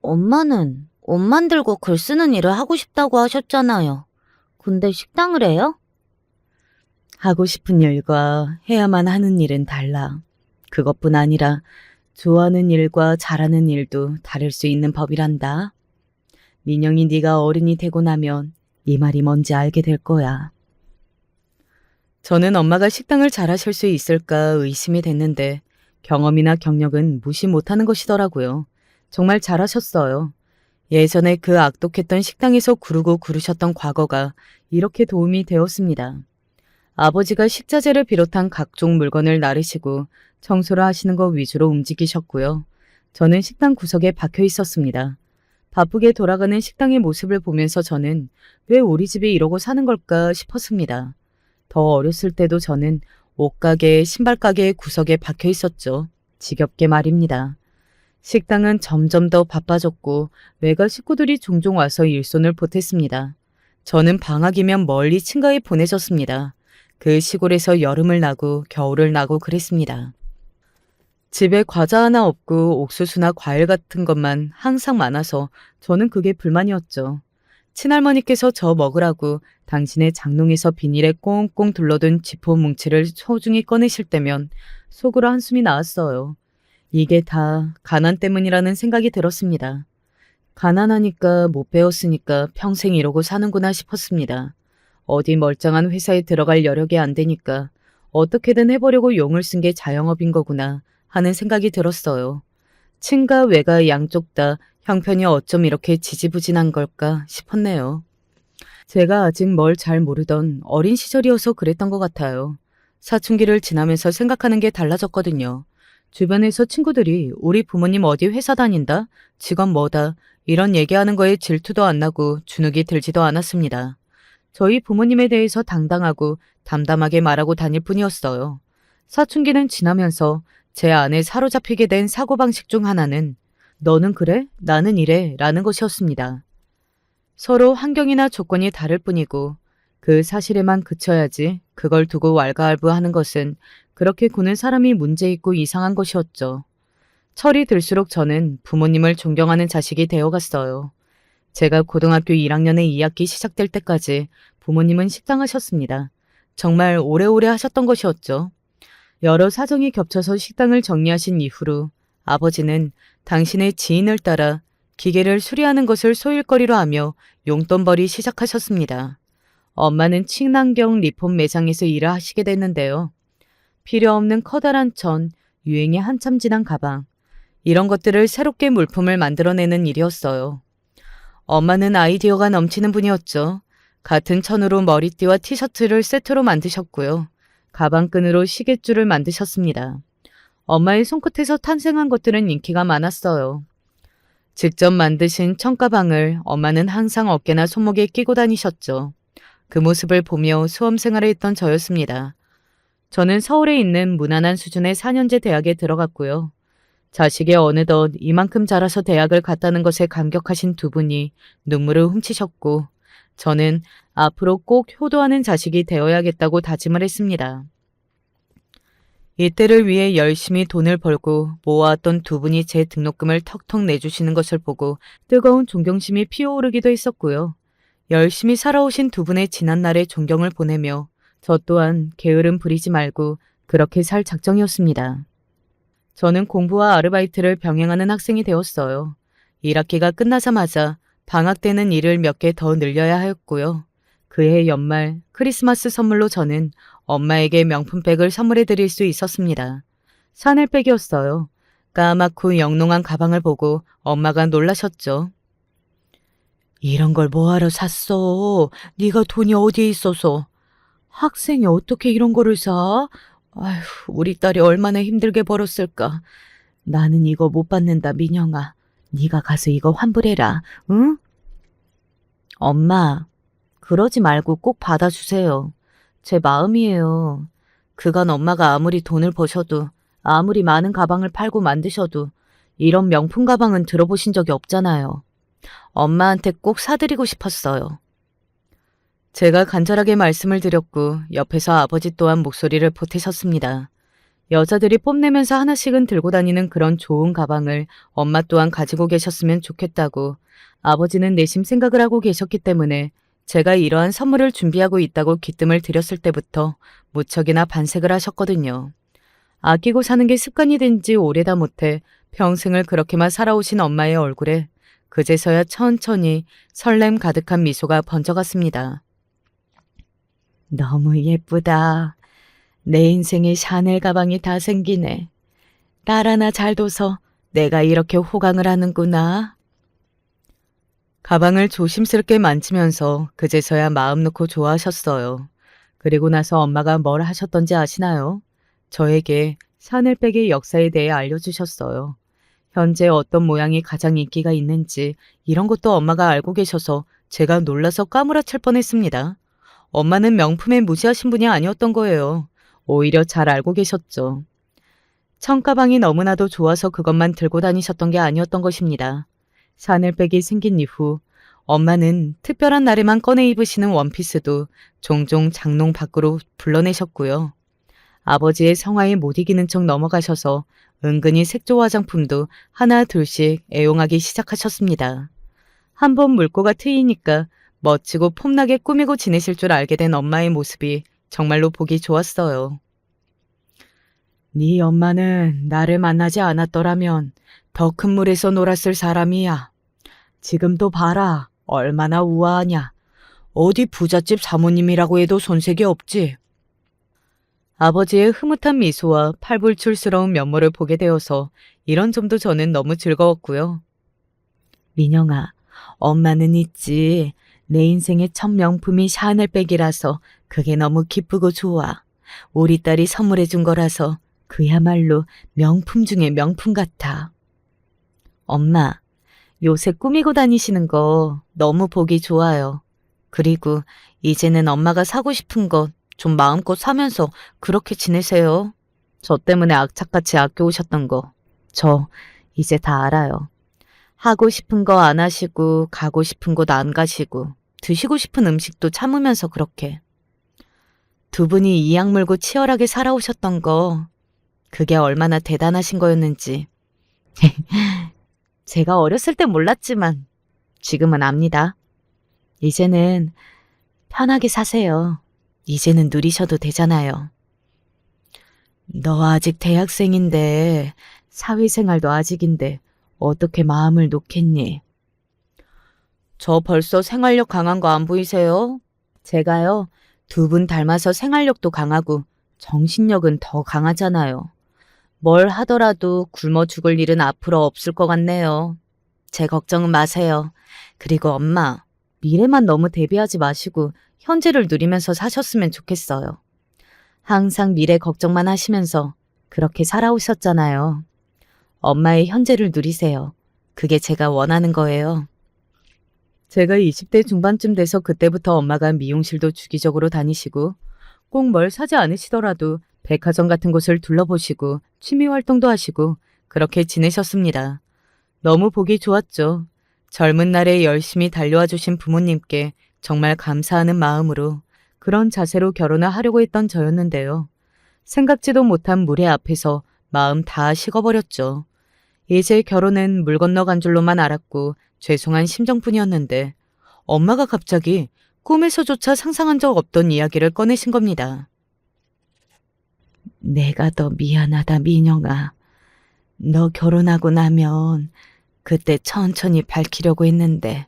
S2: 엄마는 옷 만들고 글 쓰는 일을 하고 싶다고 하셨잖아요. 근데 식당을 해요?
S1: 하고 싶은 일과 해야만 하는 일은 달라. 그것뿐 아니라 좋아하는 일과 잘하는 일도 다를 수 있는 법이란다. 민영이 네가 어른이 되고 나면 이 말이 뭔지 알게 될 거야. 저는 엄마가 식당을 잘하실 수 있을까 의심이 됐는데 경험이나 경력은 무시 못하는 것이더라고요. 정말 잘하셨어요. 예전에 그 악독했던 식당에서 구르고 구르셨던 과거가 이렇게 도움이 되었습니다. 아버지가 식자재를 비롯한 각종 물건을 나르시고 청소를 하시는 것 위주로 움직이셨고요. 저는 식당 구석에 박혀 있었습니다. 바쁘게 돌아가는 식당의 모습을 보면서 저는 왜 우리 집이 이러고 사는 걸까 싶었습니다. 더 어렸을 때도 저는 옷가게, 신발가게 구석에 박혀 있었죠. 지겹게 말입니다. 식당은 점점 더 바빠졌고 외가 식구들이 종종 와서 일손을 보탰습니다. 저는 방학이면 멀리 친가에 보내졌습니다. 그 시골에서 여름을 나고 겨울을 나고 그랬습니다. 집에 과자 하나 없고 옥수수나 과일 같은 것만 항상 많아서 저는 그게 불만이었죠. 친할머니께서 저 먹으라고 당신의 장롱에서 비닐에 꽁꽁 둘러둔 지포 뭉치를 소중히 꺼내실 때면 속으로 한숨이 나왔어요. 이게 다 가난 때문이라는 생각이 들었습니다. 가난하니까 못 배웠으니까 평생 이러고 사는구나 싶었습니다. 어디 멀쩡한 회사에 들어갈 여력이 안 되니까 어떻게든 해보려고 용을 쓴 게 자영업인 거구나 하는 생각이 들었어요. 친가 외가 양쪽 다 형편이 어쩜 이렇게 지지부진한 걸까 싶었네요. 제가 아직 뭘 잘 모르던 어린 시절이어서 그랬던 것 같아요. 사춘기를 지나면서 생각하는 게 달라졌거든요. 주변에서 친구들이 우리 부모님 어디 회사 다닌다? 직업 뭐다? 이런 얘기하는 거에 질투도 안 나고 주눅이 들지도 않았습니다. 저희 부모님에 대해서 당당하고 담담하게 말하고 다닐 뿐이었어요. 사춘기는 지나면서 제 안에 사로잡히게 된 사고방식 중 하나는 너는 그래? 나는 이래 라는 것이었습니다. 서로 환경이나 조건이 다를 뿐이고 그 사실에만 그쳐야지 그걸 두고 왈가왈부하는 것은 그렇게 구는 사람이 문제있고 이상한 것이었죠. 철이 들수록 저는 부모님을 존경하는 자식이 되어갔어요. 제가 고등학교 1학년의 2학기 시작될 때까지 부모님은 식당하셨습니다. 정말 오래오래 하셨던 것이었죠. 여러 사정이 겹쳐서 식당을 정리하신 이후로 아버지는 당신의 지인을 따라 기계를 수리하는 것을 소일거리로 하며 용돈벌이 시작하셨습니다. 엄마는 친환경 리폼 매장에서 일을 하시게 됐는데요. 필요 없는 커다란 천, 유행이 한참 지난 가방, 이런 것들을 새롭게 물품을 만들어내는 일이었어요. 엄마는 아이디어가 넘치는 분이었죠. 같은 천으로 머리띠와 티셔츠를 세트로 만드셨고요. 가방끈으로 시계줄을 만드셨습니다. 엄마의 손끝에서 탄생한 것들은 인기가 많았어요. 직접 만드신 천가방을 엄마는 항상 어깨나 손목에 끼고 다니셨죠. 그 모습을 보며 수험생활을 했던 저였습니다. 저는 서울에 있는 무난한 수준의 4년제 대학에 들어갔고요. 자식이 어느덧 이만큼 자라서 대학을 갔다는 것에 감격하신 두 분이 눈물을 훔치셨고 저는 앞으로 꼭 효도하는 자식이 되어야겠다고 다짐을 했습니다. 이때를 위해 열심히 돈을 벌고 모아왔던 두 분이 제 등록금을 턱턱 내주시는 것을 보고 뜨거운 존경심이 피어오르기도 했었고요. 열심히 살아오신 두 분의 지난날의 존경을 보내며 저 또한 게으름 부리지 말고 그렇게 살 작정이었습니다. 저는 공부와 아르바이트를 병행하는 학생이 되었어요. 1학기가 끝나자마자 방학 때는 일을 몇 개 더 늘려야 하였고요. 그해 연말 크리스마스 선물로 저는 엄마에게 명품백을 선물해 드릴 수 있었습니다. 샤넬백이었어요. 까맣고 영롱한 가방을 보고 엄마가 놀라셨죠. 이런 걸 뭐하러 샀어? 네가 돈이 어디에 있어서. 학생이 어떻게 이런 거를 사? 아휴, 우리 딸이 얼마나 힘들게 벌었을까. 나는 이거 못 받는다, 민영아. 네가 가서 이거 환불해라, 응? 엄마, 그러지 말고 꼭 받아주세요. 제 마음이에요. 그간 엄마가 아무리 돈을 버셔도 아무리 많은 가방을 팔고 만드셔도 이런 명품 가방은 들어보신 적이 없잖아요. 엄마한테 꼭 사드리고 싶었어요. 제가 간절하게 말씀을 드렸고 옆에서 아버지 또한 목소리를 보태셨습니다. 여자들이 뽐내면서 하나씩은 들고 다니는 그런 좋은 가방을 엄마 또한 가지고 계셨으면 좋겠다고 아버지는 내심 생각을 하고 계셨기 때문에 제가 이러한 선물을 준비하고 있다고 기뜸을 들였을 때부터 무척이나 반색을 하셨거든요. 아끼고 사는 게 습관이 된 지 오래다 못해 평생을 그렇게만 살아오신 엄마의 얼굴에 그제서야 천천히 설렘 가득한 미소가 번져갔습니다. 너무 예쁘다. 내 인생에 샤넬 가방이 다 생기네. 딸 하나 잘 둬서 내가 이렇게 호강을 하는구나. 가방을 조심스럽게 만지면서 그제서야 마음 놓고 좋아하셨어요. 그리고 나서 엄마가 뭘 하셨던지 아시나요? 저에게 샤넬백의 역사에 대해 알려주셨어요. 현재 어떤 모양이 가장 인기가 있는지 이런 것도 엄마가 알고 계셔서 제가 놀라서 까무라칠 뻔했습니다. 엄마는 명품에 무지하신 분이 아니었던 거예요. 오히려 잘 알고 계셨죠. 청가방이 너무나도 좋아서 그것만 들고 다니셨던 게 아니었던 것입니다. 샤넬백이 생긴 이후 엄마는 특별한 날에만 꺼내 입으시는 원피스도 종종 장롱 밖으로 불러내셨고요. 아버지의 성화에 못 이기는 척 넘어가셔서 은근히 색조 화장품도 하나 둘씩 애용하기 시작하셨습니다. 한번 물꼬가 트이니까 멋지고 폼나게 꾸미고 지내실 줄 알게 된 엄마의 모습이 정말로 보기 좋았어요. 네 엄마는 나를 만나지 않았더라면 더 큰 물에서 놀았을 사람이야. 지금도 봐라. 얼마나 우아하냐. 어디 부잣집 사모님이라고 해도 손색이 없지. 아버지의 흐뭇한 미소와 팔불출스러운 면모를 보게 되어서 이런 점도 저는 너무 즐거웠고요. 민영아, 엄마는 있지. 내 인생의 첫 명품이 샤넬백이라서 그게 너무 기쁘고 좋아. 우리 딸이 선물해 준 거라서 그야말로 명품 중에 명품 같아. 엄마, 요새 꾸미고 다니시는 거 너무 보기 좋아요. 그리고 이제는 엄마가 사고 싶은 것 좀 마음껏 사면서 그렇게 지내세요. 저 때문에 악착같이 아껴오셨던 거 저 이제 다 알아요. 하고 싶은 거 안 하시고 가고 싶은 곳 안 가시고 드시고 싶은 음식도 참으면서 그렇게. 두 분이 이악 물고 치열하게 살아오셨던 거 그게 얼마나 대단하신 거였는지 제가 어렸을 땐 몰랐지만 지금은 압니다. 이제는 편하게 사세요. 이제는 누리셔도 되잖아요. 너 아직 대학생인데 사회생활도 아직인데 어떻게 마음을 놓겠니? 저 벌써 생활력 강한 거 안 보이세요? 제가요, 두 분 닮아서 생활력도 강하고 정신력은 더 강하잖아요. 뭘 하더라도 굶어 죽을 일은 앞으로 없을 것 같네요. 제 걱정은 마세요. 그리고 엄마, 미래만 너무 대비하지 마시고 현재를 누리면서 사셨으면 좋겠어요. 항상 미래 걱정만 하시면서 그렇게 살아오셨잖아요. 엄마의 현재를 누리세요. 그게 제가 원하는 거예요. 제가 20대 중반쯤 돼서 그때부터 엄마가 미용실도 주기적으로 다니시고 꼭 뭘 사지 않으시더라도 백화점 같은 곳을 둘러보시고 취미 활동도 하시고 그렇게 지내셨습니다. 너무 보기 좋았죠. 젊은 날에 열심히 달려와 주신 부모님께 정말 감사하는 마음으로 그런 자세로 결혼을 하려고 했던 저였는데요. 생각지도 못한 무례 앞에서 마음 다 식어버렸죠. 이제 결혼은 물 건너간 줄로만 알았고 죄송한 심정뿐이었는데 엄마가 갑자기 꿈에서조차 상상한 적 없던 이야기를 꺼내신 겁니다. 내가 더 미안하다, 민영아. 너 결혼하고 나면 그때 천천히 밝히려고 했는데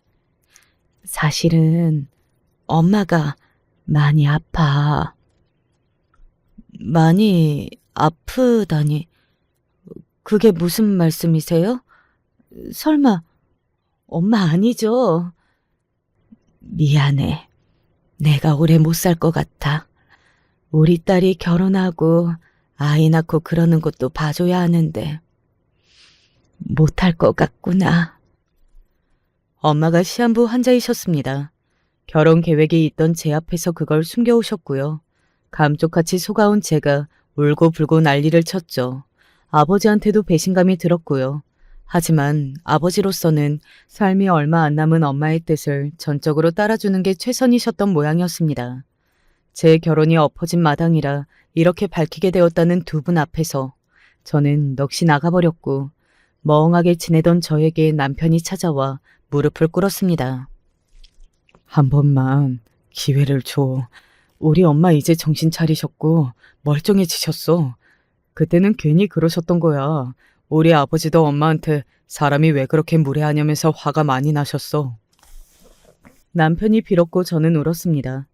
S1: 사실은 엄마가 많이 아파. 많이 아프다니. 그게 무슨 말씀이세요? 설마 엄마 아니죠? 미안해. 내가 오래 못 살 것 같아. 우리 딸이 결혼하고 아이 낳고 그러는 것도 봐줘야 하는데 못할 것 같구나. 엄마가 시한부 환자이셨습니다. 결혼 계획이 있던 제 앞에서 그걸 숨겨오셨고요. 감쪽같이 속아온 제가 울고불고 난리를 쳤죠. 아버지한테도 배신감이 들었고요. 하지만 아버지로서는 삶이 얼마 안 남은 엄마의 뜻을 전적으로 따라주는 게 최선이셨던 모양이었습니다. 제 결혼이 엎어진 마당이라 이렇게 밝히게 되었다는 두 분 앞에서 저는 넋이 나가버렸고 멍하게 지내던 저에게 남편이 찾아와 무릎을 꿇었습니다. 한 번만 기회를 줘. 우리 엄마 이제 정신 차리셨고 멀쩡해지셨어. 그때는 괜히 그러셨던 거야. 우리 아버지도 엄마한테 사람이 왜 그렇게 무례하냐면서 화가 많이 나셨어. 남편이 빌었고 저는 울었습니다.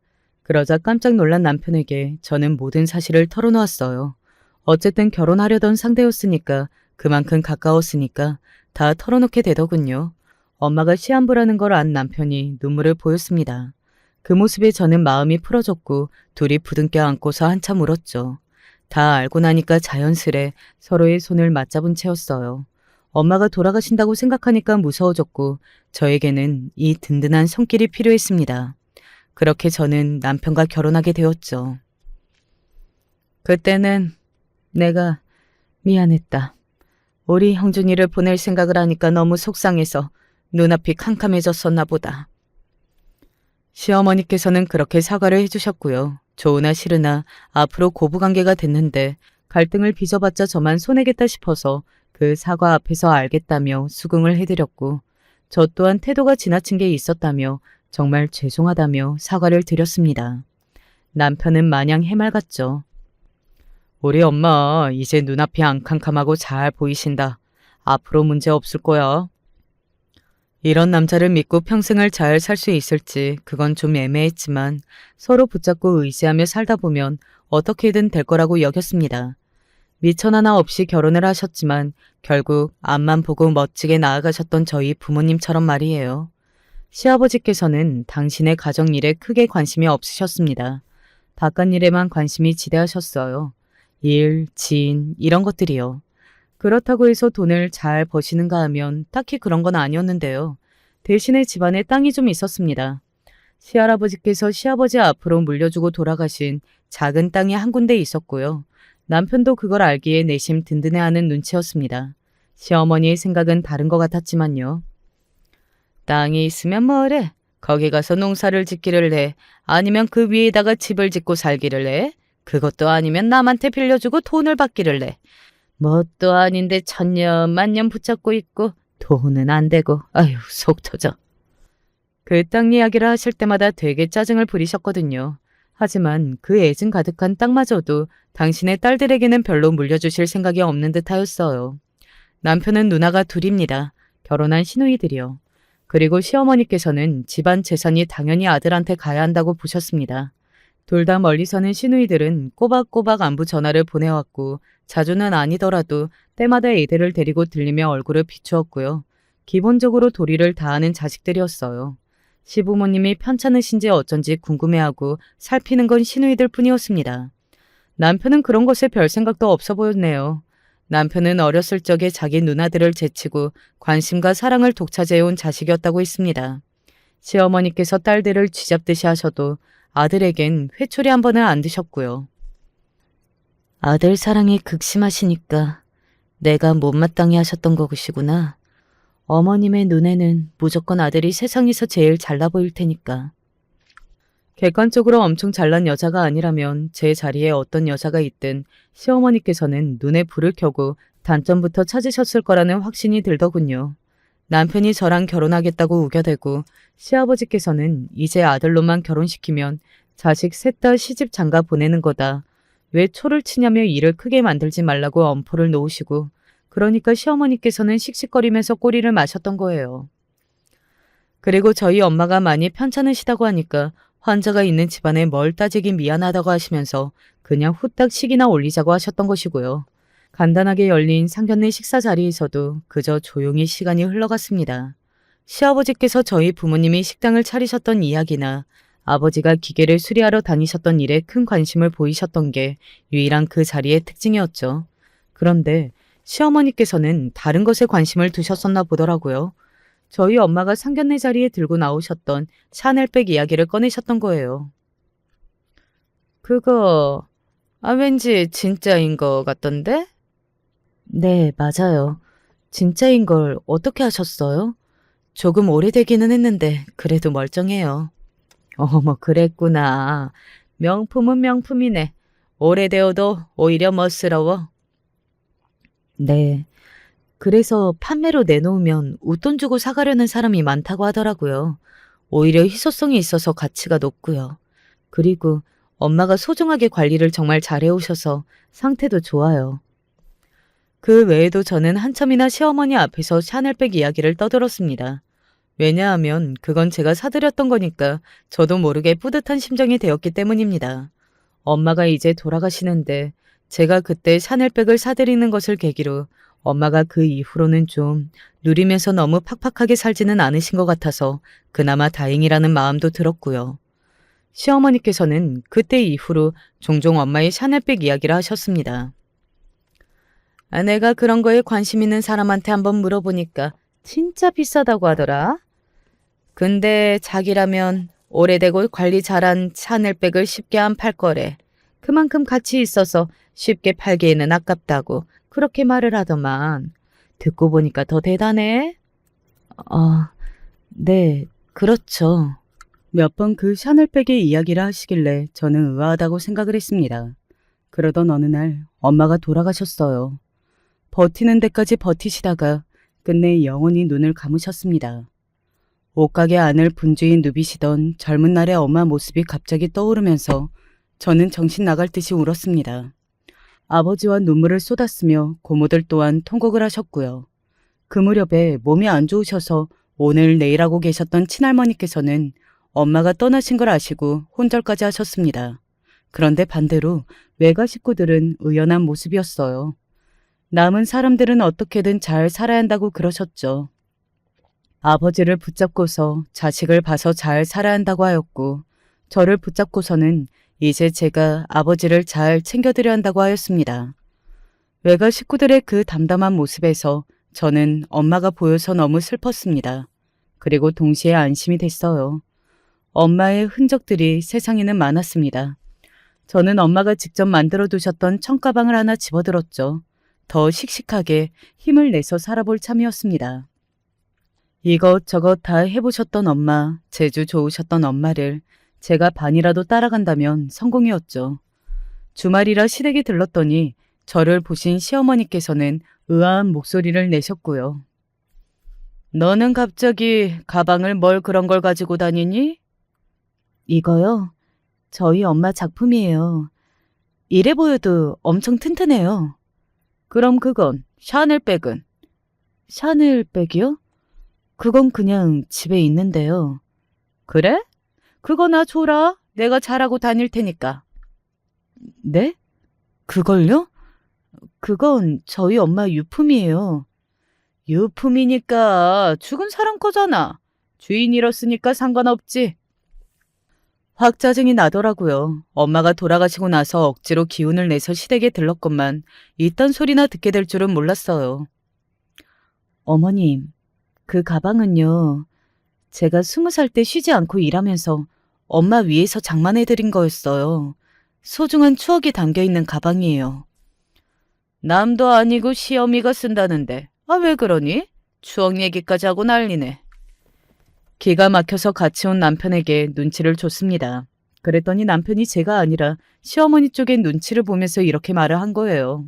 S1: 그러자 깜짝 놀란 남편에게 저는 모든 사실을 털어놓았어요. 어쨌든 결혼하려던 상대였으니까 그만큼 가까웠으니까 다 털어놓게 되더군요. 엄마가 시한부라는 걸 안 남편이 눈물을 보였습니다. 그 모습에 저는 마음이 풀어졌고 둘이 부둥켜 안고서 한참 울었죠. 다 알고 나니까 자연스레 서로의 손을 맞잡은 채였어요. 엄마가 돌아가신다고 생각하니까 무서워졌고 저에게는 이 든든한 손길이 필요했습니다. 그렇게 저는 남편과 결혼하게 되었죠. 그때는 내가 미안했다. 우리 형준이를 보낼 생각을 하니까 너무 속상해서 눈앞이 캄캄해졌었나 보다. 시어머니께서는 그렇게 사과를 해주셨고요. 좋으나 싫으나 앞으로 고부관계가 됐는데 갈등을 빚어봤자 저만 손해겠다 싶어서 그 사과 앞에서 알겠다며 수긍을 해드렸고 저 또한 태도가 지나친 게 있었다며 정말 죄송하다며 사과를 드렸습니다. 남편은 마냥 해맑았죠. 우리 엄마 이제 눈앞이 안 캄캄하고 잘 보이신다. 앞으로 문제 없을 거야. 이런 남자를 믿고 평생을 잘 살 수 있을지 그건 좀 애매했지만 서로 붙잡고 의지하며 살다 보면 어떻게든 될 거라고 여겼습니다. 미천 하나 없이 결혼을 하셨지만 결국 앞만 보고 멋지게 나아가셨던 저희 부모님처럼 말이에요. 시아버지께서는 당신의 가정일에 크게 관심이 없으셨습니다. 바깥일에만 관심이 지대하셨어요. 일, 지인 이런 것들이요. 그렇다고 해서 돈을 잘 버시는가 하면 딱히 그런 건 아니었는데요. 대신에 집안에 땅이 좀 있었습니다. 시할아버지께서 시아버지 앞으로 물려주고 돌아가신 작은 땅이 한 군데 있었고요. 남편도 그걸 알기에 내심 든든해하는 눈치였습니다. 시어머니의 생각은 다른 것 같았지만요. 땅이 있으면 뭐래? 거기 가서 농사를 짓기를 해? 아니면 그 위에다가 집을 짓고 살기를 해? 그것도 아니면 남한테 빌려주고 돈을 받기를 해? 뭣도 아닌데 천년 만년 붙잡고 있고 돈은 안 되고 아유 속 터져. 그 땅 이야기를 하실 때마다 되게 짜증을 부리셨거든요. 하지만 그 애증 가득한 땅마저도 당신의 딸들에게는 별로 물려주실 생각이 없는 듯하였어요. 남편은 누나가 둘입니다. 결혼한 시누이들이요. 그리고 시어머니께서는 집안 재산이 당연히 아들한테 가야 한다고 보셨습니다. 둘 다 멀리 사는 시누이들은 꼬박꼬박 안부 전화를 보내왔고 자주는 아니더라도 때마다 애들을 데리고 들리며 얼굴을 비추었고요. 기본적으로 도리를 다하는 자식들이었어요. 시부모님이 편찮으신지 어쩐지 궁금해하고 살피는 건 시누이들 뿐이었습니다. 남편은 그런 것에 별 생각도 없어 보였네요. 남편은 어렸을 적에 자기 누나들을 제치고 관심과 사랑을 독차지해온 자식이었다고 했습니다. 시어머니께서 딸들을 쥐잡듯이 하셔도 아들에겐 회초리 한 번을 안 드셨고요. 아들 사랑이 극심하시니까 내가 못마땅해 하셨던 것이구나. 어머님의 눈에는 무조건 아들이 세상에서 제일 잘나 보일 테니까. 객관적으로 엄청 잘난 여자가 아니라면 제 자리에 어떤 여자가 있든 시어머니께서는 눈에 불을 켜고 단점부터 찾으셨을 거라는 확신이 들더군요. 남편이 저랑 결혼하겠다고 우겨대고 시아버지께서는 이제 아들로만 결혼시키면 자식 셋 다 시집 장가 보내는 거다. 왜 초를 치냐며 일을 크게 만들지 말라고 엄포를 놓으시고 그러니까 시어머니께서는 씩씩거리면서 꼬리를 마셨던 거예요. 그리고 저희 엄마가 많이 편찮으시다고 하니까 환자가 있는 집안에 뭘 따지기 미안하다고 하시면서 그냥 후딱 식이나 올리자고 하셨던 것이고요. 간단하게 열린 상견례 식사 자리에서도 그저 조용히 시간이 흘러갔습니다. 시아버지께서 저희 부모님이 식당을 차리셨던 이야기나 아버지가 기계를 수리하러 다니셨던 일에 큰 관심을 보이셨던 게 유일한 그 자리의 특징이었죠. 그런데 시어머니께서는 다른 것에 관심을 두셨었나 보더라고요. 저희 엄마가 상견례 자리에 들고 나오셨던 샤넬백 이야기를 꺼내셨던 거예요. 그거 왠지 진짜인 것 같던데? 네, 맞아요. 진짜인 걸 어떻게 하셨어요? 조금 오래되기는 했는데 그래도 멀쩡해요. 어머, 그랬구나. 명품은 명품이네. 오래되어도 오히려 멋스러워. 네. 그래서 판매로 내놓으면 웃돈 주고 사가려는 사람이 많다고 하더라고요. 오히려 희소성이 있어서 가치가 높고요. 그리고 엄마가 소중하게 관리를 정말 잘해오셔서 상태도 좋아요. 그 외에도 저는 한참이나 시어머니 앞에서 샤넬백 이야기를 떠들었습니다. 왜냐하면 그건 제가 사드렸던 거니까 저도 모르게 뿌듯한 심정이 되었기 때문입니다. 엄마가 이제 돌아가시는데 제가 그때 샤넬백을 사드리는 것을 계기로 엄마가 그 이후로는 좀 누리면서 너무 팍팍하게 살지는 않으신 것 같아서 그나마 다행이라는 마음도 들었고요. 시어머니께서는 그때 이후로 종종 엄마의 샤넬백 이야기를 하셨습니다. 내가 그런 거에 관심 있는 사람한테 한번 물어보니까 진짜 비싸다고 하더라. 근데 자기라면 오래되고 관리 잘한 샤넬백을 쉽게 안 팔 거래. 그만큼 가치 있어서 쉽게 팔기에는 아깝다고 그렇게 말을 하더만. 듣고 보니까 더 대단해. 네, 그렇죠. 몇 번 그 샤넬백의 이야기를 하시길래 저는 의아하다고 생각을 했습니다. 그러던 어느 날 엄마가 돌아가셨어요. 버티는 데까지 버티시다가 끝내 영원히 눈을 감으셨습니다. 옷가게 안을 분주히 누비시던 젊은 날의 엄마 모습이 갑자기 떠오르면서 저는 정신 나갈 듯이 울었습니다. 아버지와 눈물을 쏟았으며 고모들 또한 통곡을 하셨고요. 그 무렵에 몸이 안 좋으셔서 오늘 내일 하고 계셨던 친할머니께서는 엄마가 떠나신 걸 아시고 혼절까지 하셨습니다. 그런데 반대로 외가 식구들은 의연한 모습이었어요. 남은 사람들은 어떻게든 잘 살아야 한다고 그러셨죠. 아버지를 붙잡고서 자식을 봐서 잘 살아야 한다고 하였고, 저를 붙잡고서는 이제 제가 아버지를 잘 챙겨드려야 한다고 하였습니다. 외가 식구들의 그 담담한 모습에서 저는 엄마가 보여서 너무 슬펐습니다. 그리고 동시에 안심이 됐어요. 엄마의 흔적들이 세상에는 많았습니다. 저는 엄마가 직접 만들어 두셨던 청가방을 하나 집어들었죠. 더 씩씩하게 힘을 내서 살아볼 참이었습니다. 이것저것 다 해보셨던 엄마, 재주 좋으셨던 엄마를 제가 반이라도 따라간다면 성공이었죠. 주말이라 시댁에 들렀더니 저를 보신 시어머니께서는 의아한 목소리를 내셨고요. 너는 갑자기 가방을 뭘 그런 걸 가지고 다니니? 이거요? 저희 엄마 작품이에요. 이래 보여도 엄청 튼튼해요. 그럼 그건 샤넬백은? 샤넬백이요? 그건 그냥 집에 있는데요. 그래? 그거 나 줘라. 내가 잘하고 다닐 테니까. 네? 그걸요? 그건 저희 엄마 유품이에요. 유품이니까 죽은 사람 거잖아. 주인 잃었으니까 상관없지. 확 짜증이 나더라고요. 엄마가 돌아가시고 나서 억지로 기운을 내서 시댁에 들렀건만 이딴 소리나 듣게 될 줄은 몰랐어요. 어머님, 그 가방은요. 제가 20살 때 쉬지 않고 일하면서 엄마 위해서 장만해드린 거였어요. 소중한 추억이 담겨있는 가방이에요. 남도 아니고 시어미가 쓴다는데 왜 그러니? 추억 얘기까지 하고 난리네. 기가 막혀서 같이 온 남편에게 눈치를 줬습니다. 그랬더니 남편이 제가 아니라 시어머니 쪽에 눈치를 보면서 이렇게 말을 한 거예요.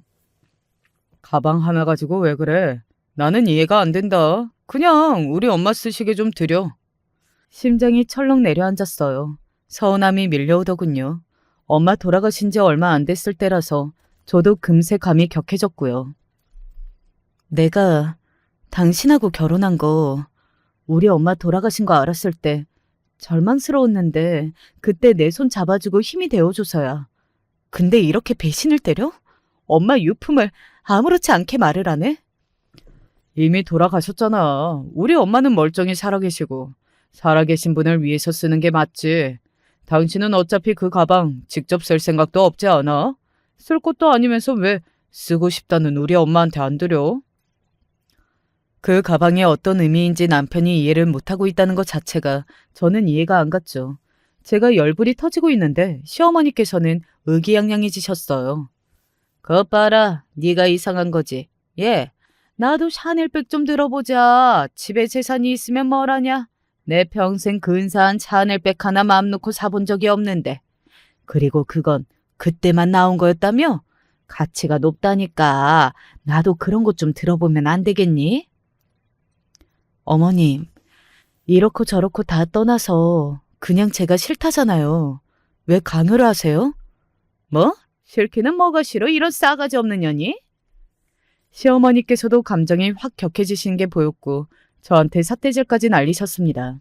S1: 가방 하나 가지고 왜 그래? 나는 이해가 안 된다. 그냥 우리 엄마 쓰시게 좀 드려. 심장이 철렁 내려앉았어요. 서운함이 밀려오더군요. 엄마 돌아가신 지 얼마 안 됐을 때라서 저도 금세 감이 격해졌고요. 내가 당신하고 결혼한 거 우리 엄마 돌아가신 거 알았을 때 절망스러웠는데 그때 내 손 잡아주고 힘이 되어줘서야. 근데 이렇게 배신을 때려? 엄마 유품을 아무렇지 않게 말을 하네? 이미 돌아가셨잖아. 우리 엄마는 멀쩡히 살아계시고 살아계신 분을 위해서 쓰는 게 맞지. 당신은 어차피 그 가방 직접 쓸 생각도 없지 않아? 쓸 것도 아니면서 왜 쓰고 싶다는 우리 엄마한테 안 드려? 그 가방이 어떤 의미인지 남편이 이해를 못하고 있다는 것 자체가 저는 이해가 안 갔죠. 제가 열불이 터지고 있는데 시어머니께서는 의기양양해지셨어요. 그것 봐라. 네가 이상한 거지. 예, 나도 샤넬백 좀 들어보자. 집에 재산이 있으면 뭘 하냐. 내 평생 근사한 샤넬백 하나 마음 놓고 사본 적이 없는데. 그리고 그건 그때만 나온 거였다며? 가치가 높다니까. 나도 그런 것 좀 들어보면 안 되겠니? 어머님, 이렇고 저렇고 다 떠나서 그냥 제가 싫다잖아요. 왜 강요를 하세요? 뭐? 싫기는 뭐가 싫어? 이런 싸가지 없는 년이? 시어머니께서도 감정이 확 격해지신 게 보였고 저한테 삿대질까지 날리셨습니다.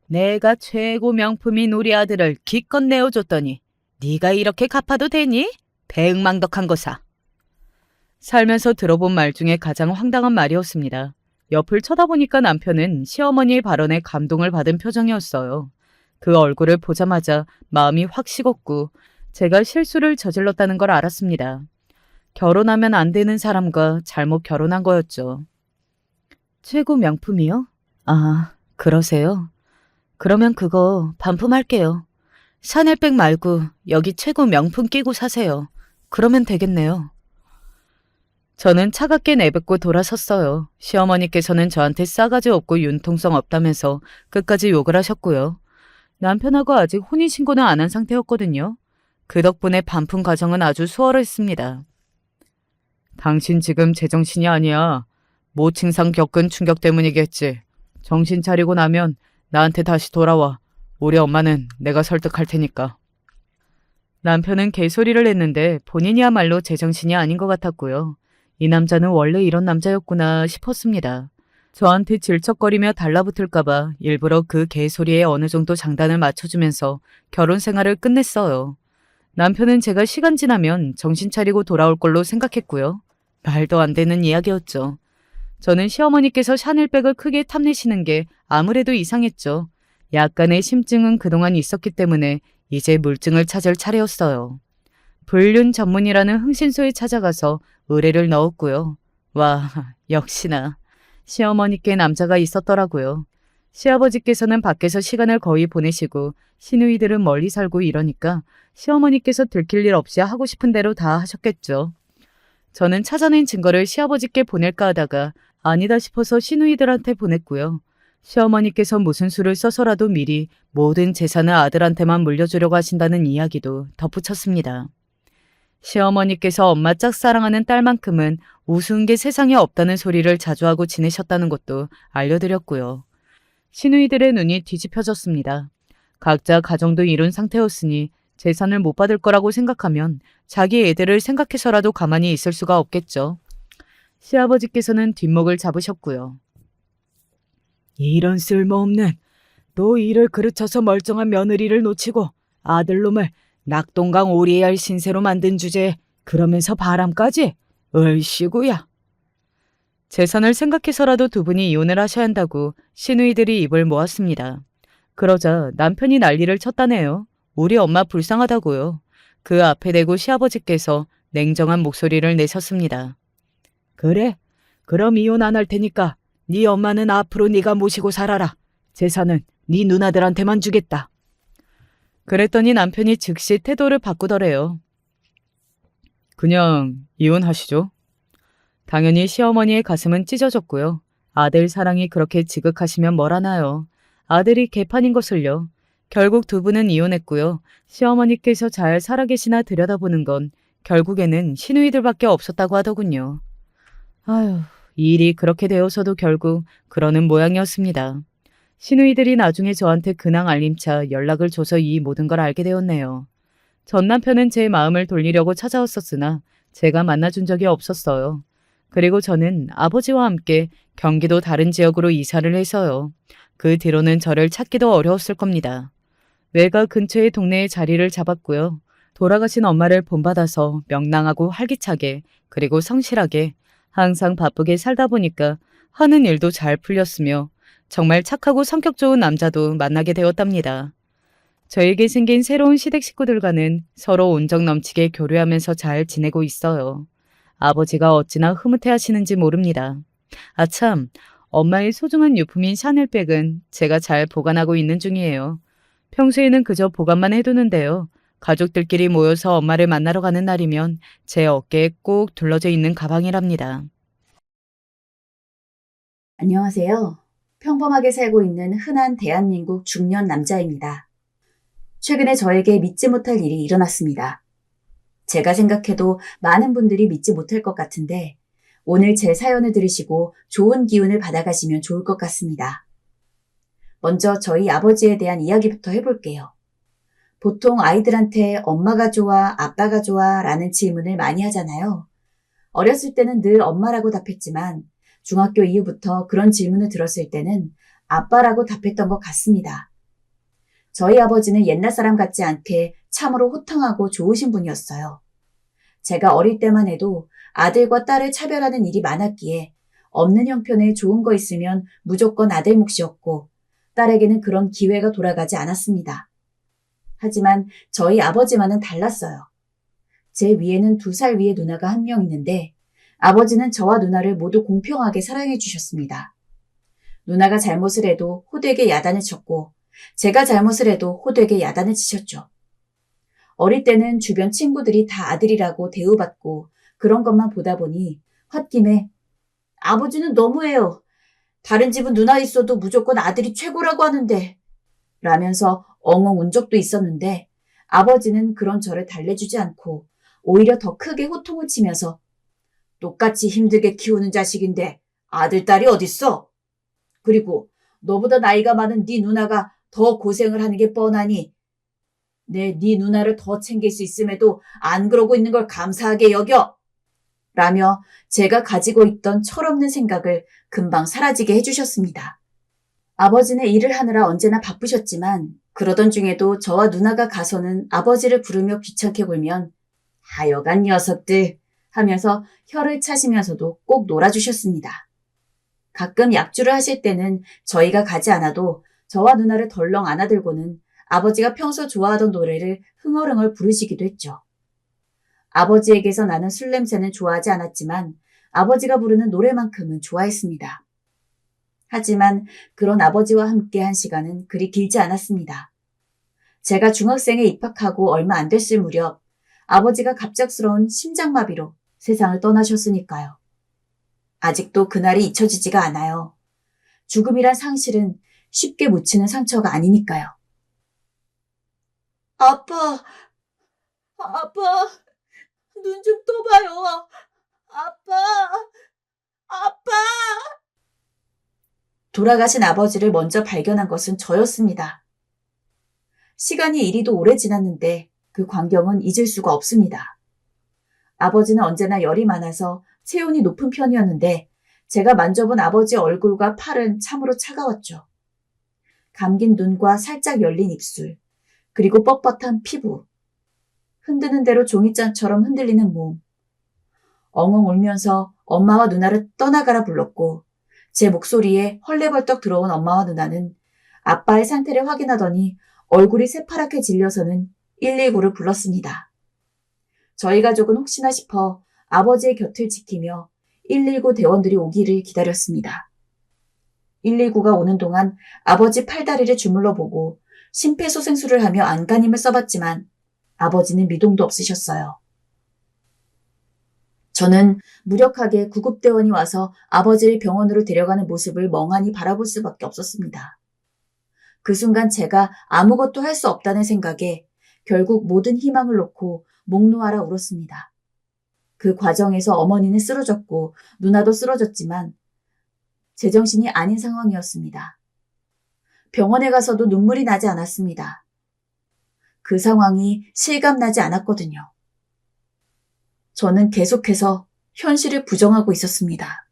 S1: 내가 최고 명품인 우리 아들을 기껏 내어줬더니 네가 이렇게 갚아도 되니? 배응망덕한 거사. 살면서 들어본 말 중에 가장 황당한 말이었습니다. 옆을 쳐다보니까 남편은 시어머니의 발언에 감동을 받은 표정이었어요. 그 얼굴을 보자마자 마음이 확 식었고 제가 실수를 저질렀다는 걸 알았습니다. 결혼하면 안 되는 사람과 잘못 결혼한 거였죠. 최고 명품이요? 아, 그러세요? 그러면 그거 반품할게요. 샤넬백 말고 여기 최고 명품 끼고 사세요. 그러면 되겠네요. 저는 차갑게 내뱉고 돌아섰어요. 시어머니께서는 저한테 싸가지 없고 융통성 없다면서 끝까지 욕을 하셨고요. 남편하고 아직 혼인신고는 안 한 상태였거든요. 그 덕분에 반품 과정은 아주 수월했습니다. 당신 지금 제정신이 아니야. 모친상 겪은 충격 때문이겠지. 정신 차리고 나면 나한테 다시 돌아와. 우리 엄마는 내가 설득할 테니까. 남편은 개소리를 했는데 본인이야말로 제정신이 아닌 것 같았고요. 이 남자는 원래 이런 남자였구나 싶었습니다. 저한테 질척거리며 달라붙을까봐 일부러 그 개소리에 어느 정도 장단을 맞춰주면서 결혼 생활을 끝냈어요. 남편은 제가 시간 지나면 정신 차리고 돌아올 걸로 생각했고요. 말도 안 되는 이야기였죠. 저는 시어머니께서 샤넬백을 크게 탐내시는 게 아무래도 이상했죠. 약간의 심증은 그동안 있었기 때문에 이제 물증을 찾을 차례였어요. 불륜 전문이라는 흥신소에 찾아가서 의뢰를 넣었고요. 와, 역시나 시어머니께 남자가 있었더라고요. 시아버지께서는 밖에서 시간을 거의 보내시고 시누이들은 멀리 살고 이러니까 시어머니께서 들킬 일 없이 하고 싶은 대로 다 하셨겠죠. 저는 찾아낸 증거를 시아버지께 보낼까 하다가 아니다 싶어서 시누이들한테 보냈고요. 시어머니께서 무슨 수를 써서라도 미리 모든 재산을 아들한테만 물려주려고 하신다는 이야기도 덧붙였습니다. 시어머니께서 엄마 짝사랑하는 딸만큼은 우스운 게 세상에 없다는 소리를 자주 하고 지내셨다는 것도 알려드렸고요. 시누이들의 눈이 뒤집혀졌습니다. 각자 가정도 이룬 상태였으니 재산을 못 받을 거라고 생각하면 자기 애들을 생각해서라도 가만히 있을 수가 없겠죠. 시아버지께서는 뒷목을 잡으셨고요. 이런 쓸모없는 너 일을 그르쳐서 멀쩡한 며느리를 놓치고 아들놈을 낙동강 오리알 신세로 만든 주제에 그러면서 바람까지? 얼씨구야. 재산을 생각해서라도 두 분이 이혼을 하셔야 한다고 시누이들이 입을 모았습니다. 그러자 남편이 난리를 쳤다네요. 우리 엄마 불쌍하다고요. 그 앞에 대고 시아버지께서 냉정한 목소리를 내셨습니다. 그래? 그럼 이혼 안 할 테니까 네 엄마는 앞으로 네가 모시고 살아라. 재산은 네 누나들한테만 주겠다. 그랬더니 남편이 즉시 태도를 바꾸더래요. 그냥 이혼하시죠. 당연히 시어머니의 가슴은 찢어졌고요. 아들 사랑이 그렇게 지극하시면 뭘 하나요. 아들이 개판인 것을요. 결국 두 분은 이혼했고요. 시어머니께서 잘 살아계시나 들여다보는 건 결국에는 시누이들밖에 없었다고 하더군요. 아휴, 일이 그렇게 되어서도 결국 그러는 모양이었습니다. 시누이들이 나중에 저한테 근황 알림차 연락을 줘서 이 모든 걸 알게 되었네요. 전 남편은 제 마음을 돌리려고 찾아왔었으나 제가 만나준 적이 없었어요. 그리고 저는 아버지와 함께 경기도 다른 지역으로 이사를 해서요. 그 뒤로는 저를 찾기도 어려웠을 겁니다. 외가 근처의 동네에 자리를 잡았고요. 돌아가신 엄마를 본받아서 명랑하고 활기차게 그리고 성실하게 항상 바쁘게 살다 보니까 하는 일도 잘 풀렸으며 정말 착하고 성격 좋은 남자도 만나게 되었답니다. 저에게 생긴 새로운 시댁 식구들과는 서로 온정 넘치게 교류하면서 잘 지내고 있어요. 아버지가 어찌나 흐뭇해하시는지 모릅니다. 아참, 엄마의 소중한 유품인 샤넬백은 제가 잘 보관하고 있는 중이에요. 평소에는 그저 보관만 해두는데요. 가족들끼리 모여서 엄마를 만나러 가는 날이면 제 어깨에 꼭 둘러져 있는 가방이랍니다.
S3: 안녕하세요. 평범하게 살고 있는 흔한 대한민국 중년 남자입니다. 최근에 저에게 믿지 못할 일이 일어났습니다. 제가 생각해도 많은 분들이 믿지 못할 것 같은데 오늘 제 사연을 들으시고 좋은 기운을 받아가시면 좋을 것 같습니다. 먼저 저희 아버지에 대한 이야기부터 해볼게요. 보통 아이들한테 엄마가 좋아, 아빠가 좋아 라는 질문을 많이 하잖아요. 어렸을 때는 늘 엄마라고 답했지만 중학교 이후부터 그런 질문을 들었을 때는 아빠라고 답했던 것 같습니다. 저희 아버지는 옛날 사람 같지 않게 참으로 호탕하고 좋으신 분이었어요. 제가 어릴 때만 해도 아들과 딸을 차별하는 일이 많았기에 없는 형편에 좋은 거 있으면 무조건 아들 몫이었고 딸에게는 그런 기회가 돌아가지 않았습니다. 하지만 저희 아버지만은 달랐어요. 제 위에는 2살 위의 누나가 한 명 있는데 아버지는 저와 누나를 모두 공평하게 사랑해 주셨습니다. 누나가 잘못을 해도 호되게 야단을 쳤고 제가 잘못을 해도 호되게 야단을 치셨죠. 어릴 때는 주변 친구들이 다 아들이라고 대우받고 그런 것만 보다 보니 홧김에 아버지는 너무해요. 다른 집은 누나 있어도 무조건 아들이 최고라고 하는데 라면서 엉엉 운 적도 있었는데 아버지는 그런 저를 달래주지 않고 오히려 더 크게 호통을 치면서 똑같이 힘들게 키우는 자식인데 아들, 딸이 어딨어? 그리고 너보다 나이가 많은 네 누나가 더 고생을 하는 게 뻔하니 네 누나를 더 챙길 수 있음에도 안 그러고 있는 걸 감사하게 여겨! 라며 제가 가지고 있던 철없는 생각을 금방 사라지게 해주셨습니다. 아버지는 일을 하느라 언제나 바쁘셨지만 그러던 중에도 저와 누나가 가서는 아버지를 부르며 귀찮게 굴면 하여간 녀석들 하면서 혀를 차시면서도 꼭 놀아주셨습니다. 가끔 약주를 하실 때는 저희가 가지 않아도 저와 누나를 덜렁 안아들고는 아버지가 평소 좋아하던 노래를 흥얼흥얼 부르시기도 했죠. 아버지에게서 나는 술 냄새는 좋아하지 않았지만 아버지가 부르는 노래만큼은 좋아했습니다. 하지만 그런 아버지와 함께 한 시간은 그리 길지 않았습니다. 제가 중학생에 입학하고 얼마 안 됐을 무렵 아버지가 갑작스러운 심장마비로 세상을 떠나셨으니까요. 아직도 그날이 잊혀지지가 않아요. 죽음이란 상실은 쉽게 묻히는 상처가 아니니까요. 아빠, 눈 좀 떠봐요. 아빠. 돌아가신 아버지를 먼저 발견한 것은 저였습니다. 시간이 이리도 오래 지났는데 그 광경은 잊을 수가 없습니다. 아버지는 언제나 열이 많아서 체온이 높은 편이었는데 제가 만져본 아버지의 얼굴과 팔은 참으로 차가웠죠. 감긴 눈과 살짝 열린 입술, 그리고 뻣뻣한 피부, 흔드는 대로 종이장처럼 흔들리는 몸. 엉엉 울면서 엄마와 누나를 떠나가라 불렀고 제 목소리에 헐레벌떡 들어온 엄마와 누나는 아빠의 상태를 확인하더니 얼굴이 새파랗게 질려서는 119를 불렀습니다. 저희 가족은 혹시나 싶어 아버지의 곁을 지키며 119 대원들이 오기를 기다렸습니다. 119가 오는 동안 아버지 팔다리를 주물러 보고 심폐소생술을 하며 안간힘을 써봤지만 아버지는 미동도 없으셨어요. 저는 무력하게 구급대원이 와서 아버지를 병원으로 데려가는 모습을 멍하니 바라볼 수밖에 없었습니다. 그 순간 제가 아무것도 할 수 없다는 생각에 결국 모든 희망을 놓고 목 놓아라 울었습니다. 그 과정에서 어머니는 쓰러졌고 누나도 쓰러졌지만 제정신이 아닌 상황이었습니다. 병원에 가서도 눈물이 나지 않았습니다. 그 상황이 실감나지 않았거든요. 저는 계속해서 현실을 부정하고 있었습니다.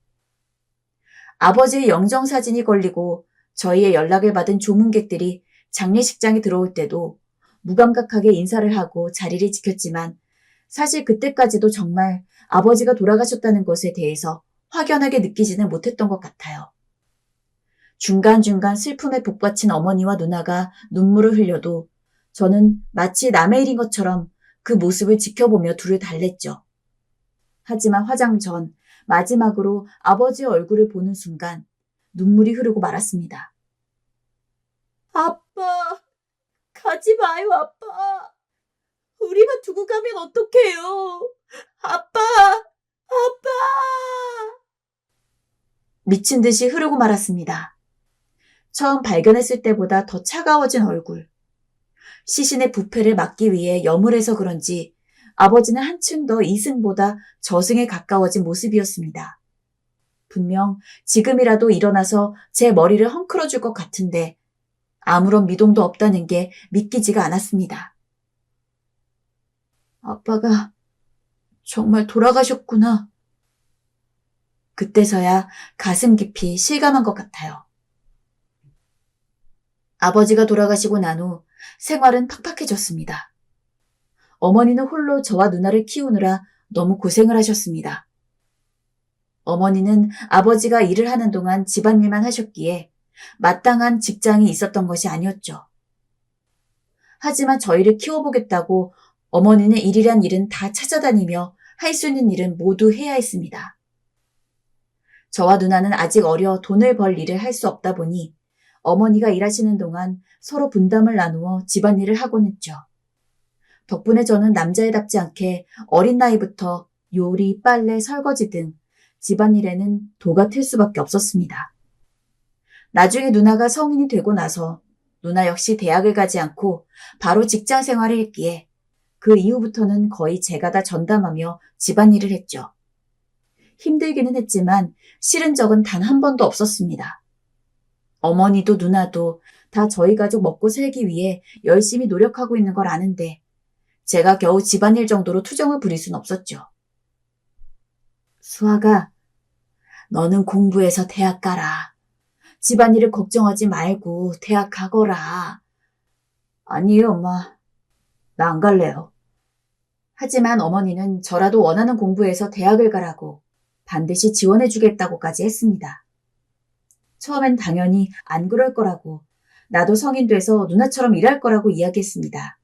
S3: 아버지의 영정사진이 걸리고 저희의 연락을 받은 조문객들이 장례식장에 들어올 때도 무감각하게 인사를 하고 자리를 지켰지만 사실 그때까지도 정말 아버지가 돌아가셨다는 것에 대해서 확연하게 느끼지는 못했던 것 같아요. 중간중간 슬픔에 복받친 어머니와 누나가 눈물을 흘려도 저는 마치 남의 일인 것처럼 그 모습을 지켜보며 둘을 달랬죠. 하지만 화장 전 마지막으로 아버지의 얼굴을 보는 순간 눈물이 흐르고 말았습니다. 아빠, 가지 마요, 아빠. 우리만 두고 가면 어떡해요. 아빠. 미친 듯이 흐르고 말았습니다. 처음 발견했을 때보다 더 차가워진 얼굴. 시신의 부패를 막기 위해 염을해서 그런지 아버지는 한층 더 이승보다 저승에 가까워진 모습이었습니다. 분명 지금이라도 일어나서 제 머리를 헝클어줄 것 같은데 아무런 미동도 없다는 게 믿기지가 않았습니다. 아빠가 정말 돌아가셨구나 그때서야 가슴 깊이 실감한 것 같아요. 아버지가 돌아가시고 난 후 생활은 팍팍해졌습니다. 어머니는 홀로 저와 누나를 키우느라 너무 고생을 하셨습니다. 어머니는 아버지가 일을 하는 동안 집안일만 하셨기에 마땅한 직장이 있었던 것이 아니었죠. 하지만 저희를 키워보겠다고 어머니는 일이란 일은 다 찾아다니며 할 수 있는 일은 모두 해야 했습니다. 저와 누나는 아직 어려 돈을 벌 일을 할 수 없다 보니 어머니가 일하시는 동안 서로 분담을 나누어 집안일을 하곤 했죠. 덕분에 저는 남자애답지 않게 어린 나이부터 요리, 빨래, 설거지 등 집안일에는 도가 틀 수밖에 없었습니다. 나중에 누나가 성인이 되고 나서 누나 역시 대학을 가지 않고 바로 직장 생활을 했기에 그 이후부터는 거의 제가 다 전담하며 집안일을 했죠. 힘들기는 했지만 싫은 적은 단 한 번도 없었습니다. 어머니도 누나도 다 저희 가족 먹고 살기 위해 열심히 노력하고 있는 걸 아는데 제가 겨우 집안일 정도로 투정을 부릴 순 없었죠. 수아가, 너는 공부해서 대학 가라. 집안일을 걱정하지 말고 대학 가거라. 아니에요, 엄마. 나 안 갈래요. 하지만 어머니는 저라도 원하는 공부해서 대학을 가라고 반드시 지원해주겠다고까지 했습니다. 처음엔 당연히 안 그럴 거라고, 나도 성인 돼서 누나처럼 일할 거라고 이야기했습니다.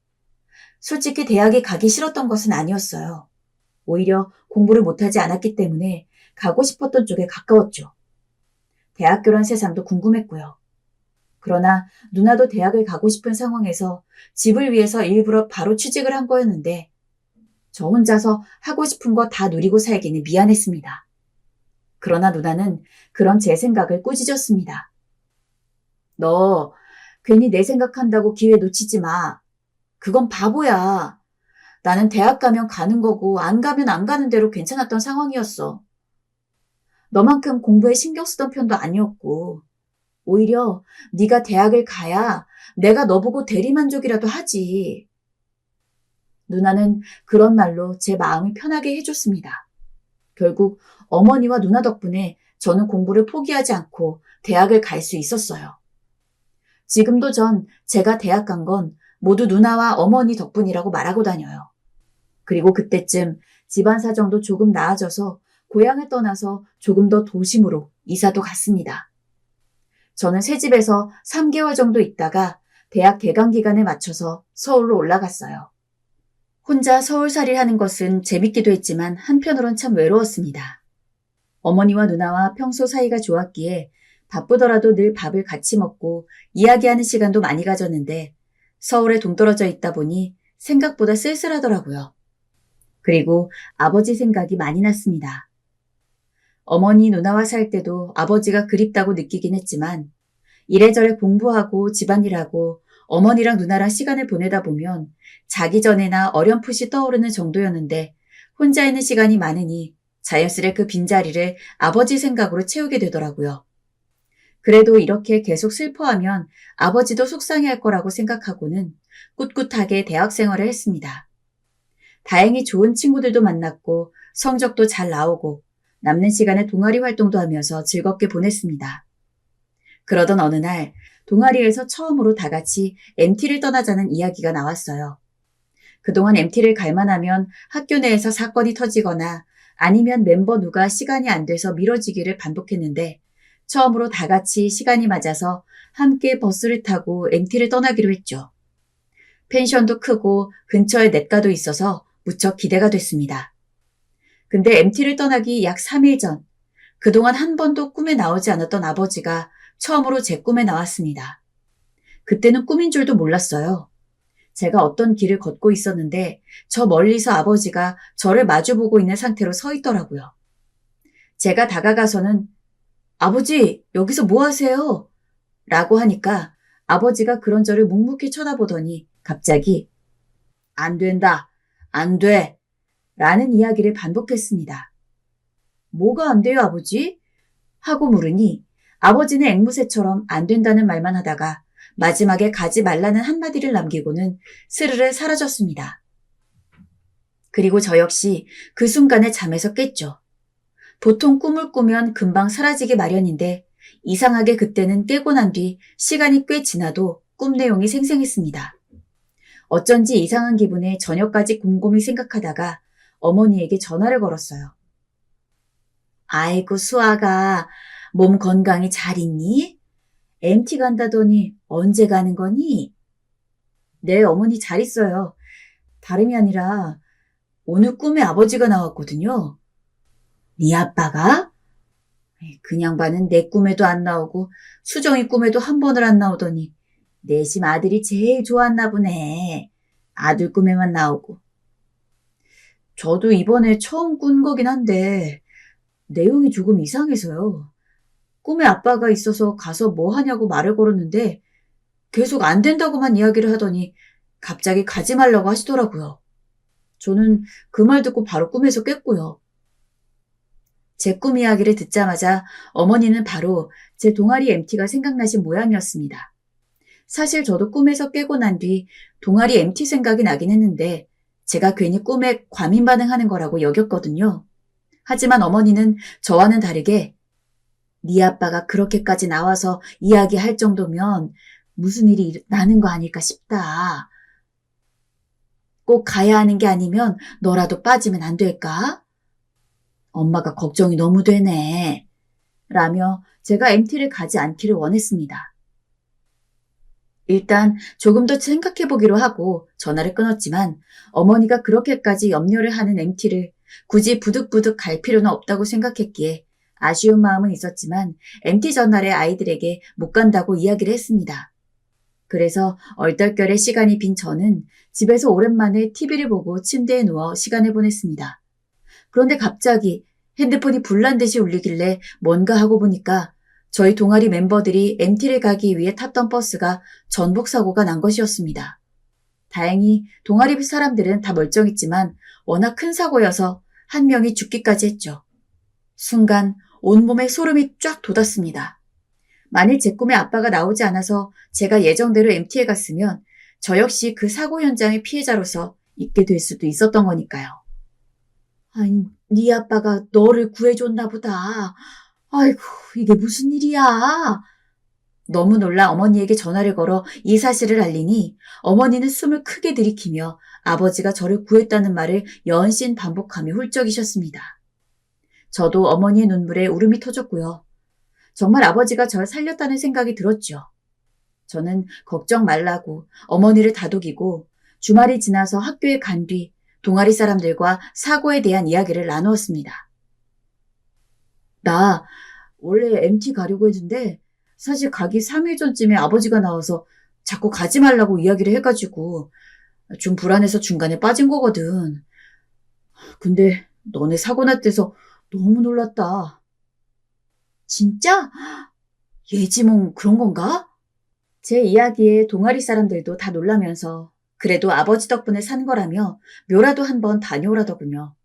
S3: 솔직히 대학에 가기 싫었던 것은 아니었어요. 오히려 공부를 못하지 않았기 때문에 가고 싶었던 쪽에 가까웠죠. 대학교란 세상도 궁금했고요. 그러나 누나도 대학을 가고 싶은 상황에서 집을 위해서 일부러 바로 취직을 한 거였는데 저 혼자서 하고 싶은 거 다 누리고 살기는 미안했습니다. 그러나 누나는 그런 제 생각을 꾸짖었습니다. 너 괜히 내 생각한다고 기회 놓치지 마. 그건 바보야. 나는 대학 가면 가는 거고 안 가면 안 가는 대로 괜찮았던 상황이었어. 너만큼 공부에 신경 쓰던 편도 아니었고 오히려 네가 대학을 가야 내가 너 보고 대리만족이라도 하지. 누나는 그런 말로 제 마음을 편하게 해줬습니다. 결국 어머니와 누나 덕분에 저는 공부를 포기하지 않고 대학을 갈 수 있었어요. 지금도 전 제가 대학 간 건 모두 누나와 어머니 덕분이라고 말하고 다녀요. 그리고 그때쯤 집안 사정도 조금 나아져서 고향을 떠나서 조금 더 도심으로 이사도 갔습니다. 저는 새 집에서 3개월 정도 있다가 대학 개강 기간에 맞춰서 서울로 올라갔어요. 혼자 서울살이를 하는 것은 재밌기도 했지만 한편으론 참 외로웠습니다. 어머니와 누나와 평소 사이가 좋았기에 바쁘더라도 늘 밥을 같이 먹고 이야기하는 시간도 많이 가졌는데 서울에 동떨어져 있다 보니 생각보다 쓸쓸하더라고요. 그리고 아버지 생각이 많이 났습니다. 어머니 누나와 살 때도 아버지가 그립다고 느끼긴 했지만 이래저래 공부하고 집안일하고 어머니랑 누나랑 시간을 보내다 보면 자기 전에나 어렴풋이 떠오르는 정도였는데 혼자 있는 시간이 많으니 자연스레 그 빈자리를 아버지 생각으로 채우게 되더라고요. 그래도 이렇게 계속 슬퍼하면 아버지도 속상해할 거라고 생각하고는 꿋꿋하게 대학 생활을 했습니다. 다행히 좋은 친구들도 만났고 성적도 잘 나오고 남는 시간에 동아리 활동도 하면서 즐겁게 보냈습니다. 그러던 어느 날 동아리에서 처음으로 다 같이 MT를 떠나자는 이야기가 나왔어요. 그동안 MT를 갈만 하면 학교 내에서 사건이 터지거나 아니면 멤버 누가 시간이 안 돼서 미뤄지기를 반복했는데 처음으로 다 같이 시간이 맞아서 함께 버스를 타고 MT를 떠나기로 했죠. 펜션도 크고 근처에 냇가도 있어서 무척 기대가 됐습니다. 근데 MT를 떠나기 약 3일 전, 그동안 한 번도 꿈에 나오지 않았던 아버지가 처음으로 제 꿈에 나왔습니다. 그때는 꿈인 줄도 몰랐어요. 제가 어떤 길을 걷고 있었는데 저 멀리서 아버지가 저를 마주보고 있는 상태로 서 있더라고요. 제가 다가가서는 아버지, 여기서 뭐 하세요? 라고 하니까 아버지가 그런 저를 묵묵히 쳐다보더니 갑자기 안 된다, 안 돼 라는 이야기를 반복했습니다. 뭐가 안 돼요, 아버지? 하고 물으니 아버지는 앵무새처럼 안 된다는 말만 하다가 마지막에 가지 말라는 한마디를 남기고는 스르르 사라졌습니다. 그리고 저 역시 그 순간에 잠에서 깼죠. 보통 꿈을 꾸면 금방 사라지기 마련인데 이상하게 그때는 깨고 난 뒤 시간이 꽤 지나도 꿈 내용이 생생했습니다. 어쩐지 이상한 기분에 저녁까지 곰곰이 생각하다가 어머니에게 전화를 걸었어요. 아이고 수아가 몸 건강히 잘 있니? MT 간다더니 언제 가는 거니? 네, 어머니 잘 있어요. 다름이 아니라 오늘 꿈에 아버지가 나왔거든요. 네 아빠가? 그 양반은 내 꿈에도 안 나오고 수정이 꿈에도 한 번을 안 나오더니 내심 아들이 제일 좋았나 보네. 아들 꿈에만 나오고. 저도 이번에 처음 꾼 거긴 한데 내용이 조금 이상해서요. 꿈에 아빠가 있어서 가서 뭐 하냐고 말을 걸었는데 계속 안 된다고만 이야기를 하더니 갑자기 가지 말라고 하시더라고요. 저는 그 말 듣고 바로 꿈에서 깼고요. 제 꿈 이야기를 듣자마자 어머니는 바로 제 동아리 MT가 생각나신 모양이었습니다. 사실 저도 꿈에서 깨고 난 뒤 동아리 MT 생각이 나긴 했는데 제가 괜히 꿈에 과민 반응하는 거라고 여겼거든요. 하지만 어머니는 저와는 다르게 네 아빠가 그렇게까지 나와서 이야기할 정도면 무슨 일이 나는 거 아닐까 싶다. 꼭 가야 하는 게 아니면 너라도 빠지면 안 될까? 엄마가 걱정이 너무 되네. 라며 제가 MT를 가지 않기를 원했습니다. 일단 조금 더 생각해보기로 하고 전화를 끊었지만 어머니가 그렇게까지 염려를 하는 MT를 굳이 부득부득 갈 필요는 없다고 생각했기에 아쉬운 마음은 있었지만 MT 전날에 아이들에게 못 간다고 이야기를 했습니다. 그래서 얼떨결에 시간이 빈 저는 집에서 오랜만에 TV를 보고 침대에 누워 시간을 보냈습니다. 그런데 갑자기 핸드폰이 불난 듯이 울리길래 뭔가 하고 보니까 저희 동아리 멤버들이 MT를 가기 위해 탔던 버스가 전복 사고가 난 것이었습니다. 다행히 동아리 사람들은 다 멀쩡했지만 워낙 큰 사고여서 한 명이 죽기까지 했죠. 순간 온몸에 소름이 쫙 돋았습니다. 만일 제 꿈에 아빠가 나오지 않아서 제가 예정대로 MT에 갔으면 저 역시 그 사고 현장의 피해자로서 있게 될 수도 있었던 거니까요. 아니, 네 아빠가 너를 구해줬나 보다. 아이고, 이게 무슨 일이야? 너무 놀라 어머니에게 전화를 걸어 이 사실을 알리니 어머니는 숨을 크게 들이키며 아버지가 저를 구했다는 말을 연신 반복하며 훌쩍이셨습니다. 저도 어머니의 눈물에 울음이 터졌고요. 정말 아버지가 절 살렸다는 생각이 들었죠. 저는 걱정 말라고 어머니를 다독이고 주말이 지나서 학교에 간 뒤 동아리 사람들과 사고에 대한 이야기를 나누었습니다. 나 원래 MT 가려고 했는데 사실 가기 3일 전쯤에 아버지가 나와서 자꾸 가지 말라고 이야기를 해가지고 좀 불안해서 중간에 빠진 거거든. 근데 너네 사고 났대서 너무 놀랐다. 진짜? 예지몽 그런 건가? 제 이야기에 동아리 사람들도 다 놀라면서 그래도 아버지 덕분에 산 거라며 묘라도 한번 다녀오라더군요.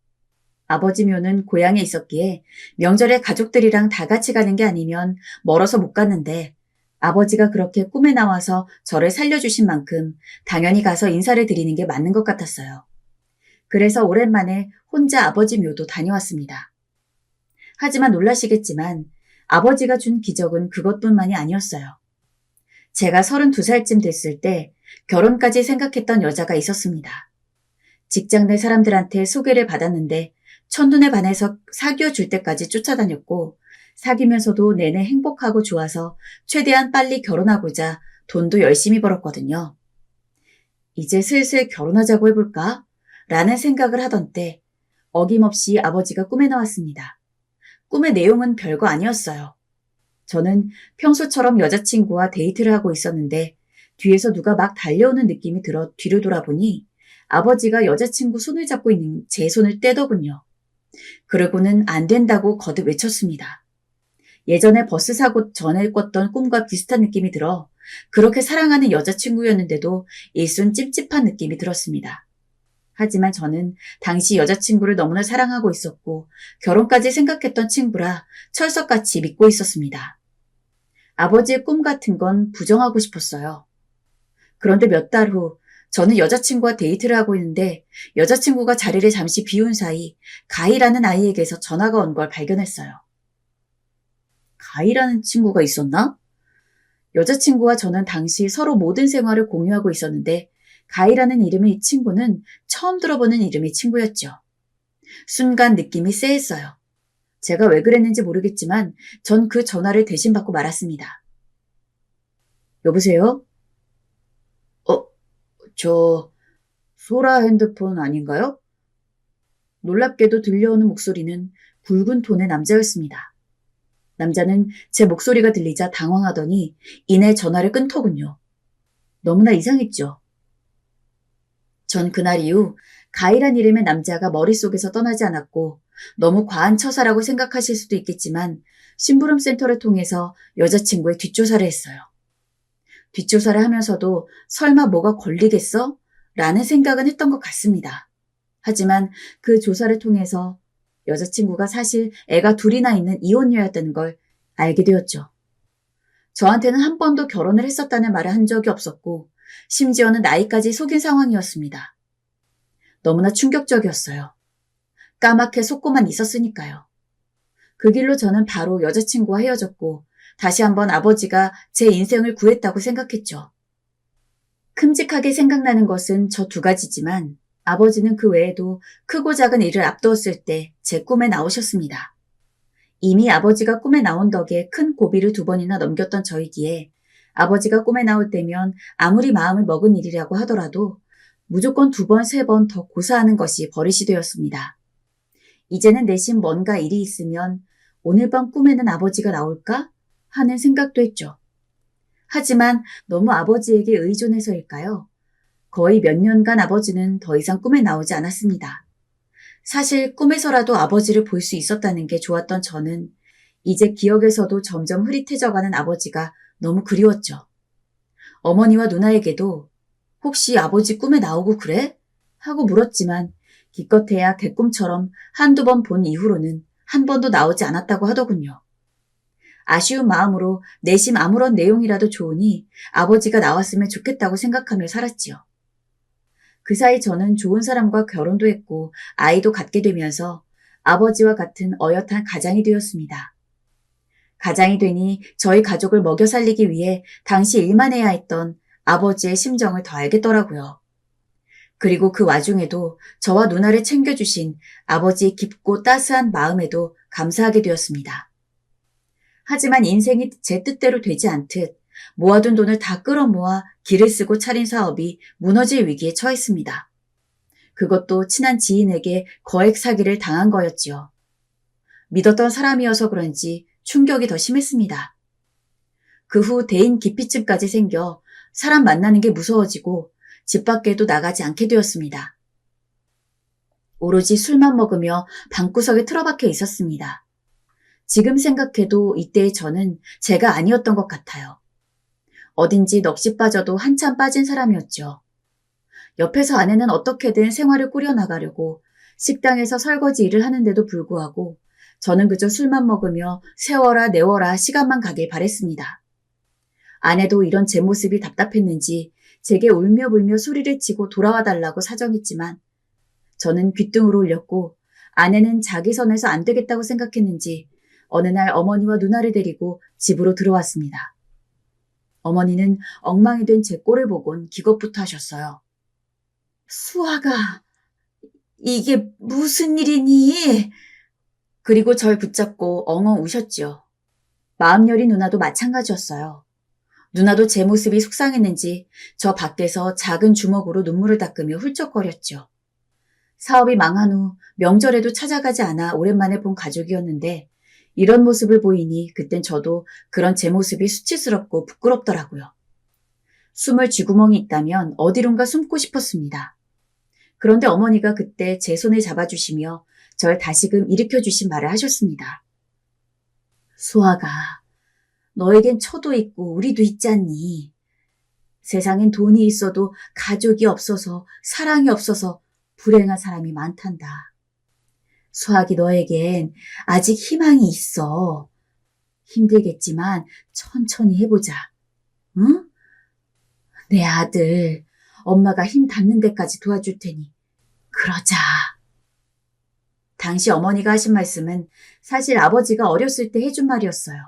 S3: 아버지 묘는 고향에 있었기에 명절에 가족들이랑 다 같이 가는 게 아니면 멀어서 못 갔는데 아버지가 그렇게 꿈에 나와서 저를 살려주신 만큼 당연히 가서 인사를 드리는 게 맞는 것 같았어요. 그래서 오랜만에 혼자 아버지 묘도 다녀왔습니다. 하지만 놀라시겠지만 아버지가 준 기적은 그것뿐만이 아니었어요. 제가 32살쯤 됐을 때 결혼까지 생각했던 여자가 있었습니다. 직장 내 사람들한테 소개를 받았는데 첫눈에 반해서 사귀어 줄 때까지 쫓아다녔고 사귀면서도 내내 행복하고 좋아서 최대한 빨리 결혼하고자 돈도 열심히 벌었거든요. 이제 슬슬 결혼하자고 해볼까? 라는 생각을 하던 때 어김없이 아버지가 꿈에 나왔습니다. 꿈의 내용은 별거 아니었어요. 저는 평소처럼 여자친구와 데이트를 하고 있었는데 뒤에서 누가 막 달려오는 느낌이 들어 뒤를 돌아보니 아버지가 여자친구 손을 잡고 있는 제 손을 떼더군요. 그러고는 안 된다고 거듭 외쳤습니다. 예전에 버스 사고 전에 꿨던 꿈과 비슷한 느낌이 들어 그렇게 사랑하는 여자친구였는데도 일순 찝찝한 느낌이 들었습니다. 하지만 저는 당시 여자친구를 너무나 사랑하고 있었고 결혼까지 생각했던 친구라 철석같이 믿고 있었습니다. 아버지의 꿈 같은 건 부정하고 싶었어요. 그런데 몇 달 후 저는 여자친구와 데이트를 하고 있는데 여자친구가 자리를 잠시 비운 사이 가희라는 아이에게서 전화가 온 걸 발견했어요. 가희라는 친구가 있었나? 여자친구와 저는 당시 서로 모든 생활을 공유하고 있었는데 가희라는 이름의 이 친구는 처음 들어보는 이름의 친구였죠. 순간 느낌이 쎄했어요. 제가 왜 그랬는지 모르겠지만 전 그 전화를 대신 받고 말았습니다. 여보세요? 저 소라 핸드폰 아닌가요? 놀랍게도 들려오는 목소리는 굵은 톤의 남자였습니다. 남자는 제 목소리가 들리자 당황하더니 이내 전화를 끊더군요. 너무나 이상했죠. 전 그날 이후 가이란 이름의 남자가 머릿속에서 떠나지 않았고 너무 과한 처사라고 생각하실 수도 있겠지만 심부름센터를 통해서 여자친구의 뒷조사를 했어요. 뒷조사를 하면서도 설마 뭐가 걸리겠어? 라는 생각은 했던 것 같습니다. 하지만 그 조사를 통해서 여자친구가 사실 애가 둘이나 있는 이혼녀였다는 걸 알게 되었죠. 저한테는 한 번도 결혼을 했었다는 말을 한 적이 없었고 심지어는 나이까지 속인 상황이었습니다. 너무나 충격적이었어요. 까맣게 속고만 있었으니까요. 그 길로 저는 바로 여자친구와 헤어졌고 다시 한번 아버지가 제 인생을 구했다고 생각했죠. 큼직하게 생각나는 것은 저 두 가지지만 아버지는 그 외에도 크고 작은 일을 앞두었을 때 제 꿈에 나오셨습니다. 이미 아버지가 꿈에 나온 덕에 큰 고비를 2번이나 넘겼던 저이기에 아버지가 꿈에 나올 때면 아무리 마음을 먹은 일이라고 하더라도 무조건 2번, 3번 더 고사하는 것이 버릇이 되었습니다. 이제는 내심 뭔가 일이 있으면 오늘 밤 꿈에는 아버지가 나올까? 하는 생각도 했죠. 하지만 너무 아버지에게 의존해서일까요? 거의 몇 년간 아버지는 더 이상 꿈에 나오지 않았습니다. 사실 꿈에서라도 아버지를 볼 수 있었다는 게 좋았던 저는 이제 기억에서도 점점 흐릿해져가는 아버지가 너무 그리웠죠. 어머니와 누나에게도 혹시 아버지 꿈에 나오고 그래? 하고 물었지만 기껏해야 개꿈처럼 한두 번 본 이후로는 한 번도 나오지 않았다고 하더군요. 아쉬운 마음으로 내심 아무런 내용이라도 좋으니 아버지가 나왔으면 좋겠다고 생각하며 살았지요. 그 사이 저는 좋은 사람과 결혼도 했고 아이도 갖게 되면서 아버지와 같은 어엿한 가장이 되었습니다. 가장이 되니 저희 가족을 먹여 살리기 위해 당시 일만 해야 했던 아버지의 심정을 더 알겠더라고요. 그리고 그 와중에도 저와 누나를 챙겨주신 아버지의 깊고 따스한 마음에도 감사하게 되었습니다. 하지만 인생이 제 뜻대로 되지 않듯 모아둔 돈을 다 끌어모아 길을 쓰고 차린 사업이 무너질 위기에 처했습니다. 그것도 친한 지인에게 거액 사기를 당한 거였지요. 믿었던 사람이어서 그런지 충격이 더 심했습니다. 그 후 대인 기피증까지 생겨 사람 만나는 게 무서워지고 집 밖에도 나가지 않게 되었습니다. 오로지 술만 먹으며 방구석에 틀어박혀 있었습니다. 지금 생각해도 이때의 저는 제가 아니었던 것 같아요. 어딘지 넋이 빠져도 한참 빠진 사람이었죠. 옆에서 아내는 어떻게든 생활을 꾸려나가려고 식당에서 설거지 일을 하는데도 불구하고 저는 그저 술만 먹으며 세워라 내워라 시간만 가길 바랬습니다. 아내도 이런 제 모습이 답답했는지 제게 울며불며 소리를 치고 돌아와 달라고 사정했지만 저는 귓등으로 울렸고 아내는 자기 선에서 안 되겠다고 생각했는지 어느 날 어머니와 누나를 데리고 집으로 들어왔습니다. 어머니는 엉망이 된 제 꼴을 보곤 기겁부터 하셨어요. 수아가 이게 무슨 일이니? 그리고 절 붙잡고 엉엉 우셨지요. 마음 여린 누나도 마찬가지였어요. 누나도 제 모습이 속상했는지 저 밖에서 작은 주먹으로 눈물을 닦으며 훌쩍거렸죠. 사업이 망한 후 명절에도 찾아가지 않아 오랜만에 본 가족이었는데 이런 모습을 보이니 그땐 저도 그런 제 모습이 수치스럽고 부끄럽더라고요. 숨을 쥐구멍이 있다면 어디론가 숨고 싶었습니다. 그런데 어머니가 그때 제 손을 잡아주시며 절 다시금 일으켜주신 말을 하셨습니다. 수아가 너에겐 처도 있고 우리도 있잖니. 세상엔 돈이 있어도 가족이 없어서 사랑이 없어서 불행한 사람이 많단다. 수학이 너에겐 아직 희망이 있어. 힘들겠지만 천천히 해보자. 응? 내 아들 엄마가 힘 닿는 데까지 도와줄 테니 그러자. 당시 어머니가 하신 말씀은 사실 아버지가 어렸을 때 해준 말이었어요.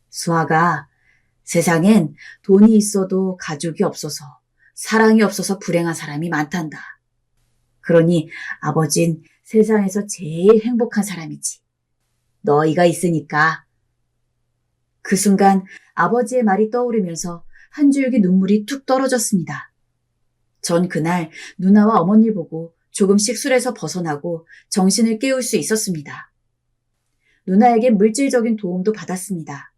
S3: 수아가, 세상엔 돈이 있어도 가족이 없어서, 사랑이 없어서 불행한 사람이 많단다. 그러니 아버진 세상에서 제일 행복한 사람이지. 너희가 있으니까. 그 순간 아버지의 말이 떠오르면서 한 줄기 눈물이 툭 떨어졌습니다. 전 그날 누나와 어머니를 보고 조금씩 술에서 벗어나고 정신을 깨울 수 있었습니다. 누나에게 물질적인 도움도 받았습니다.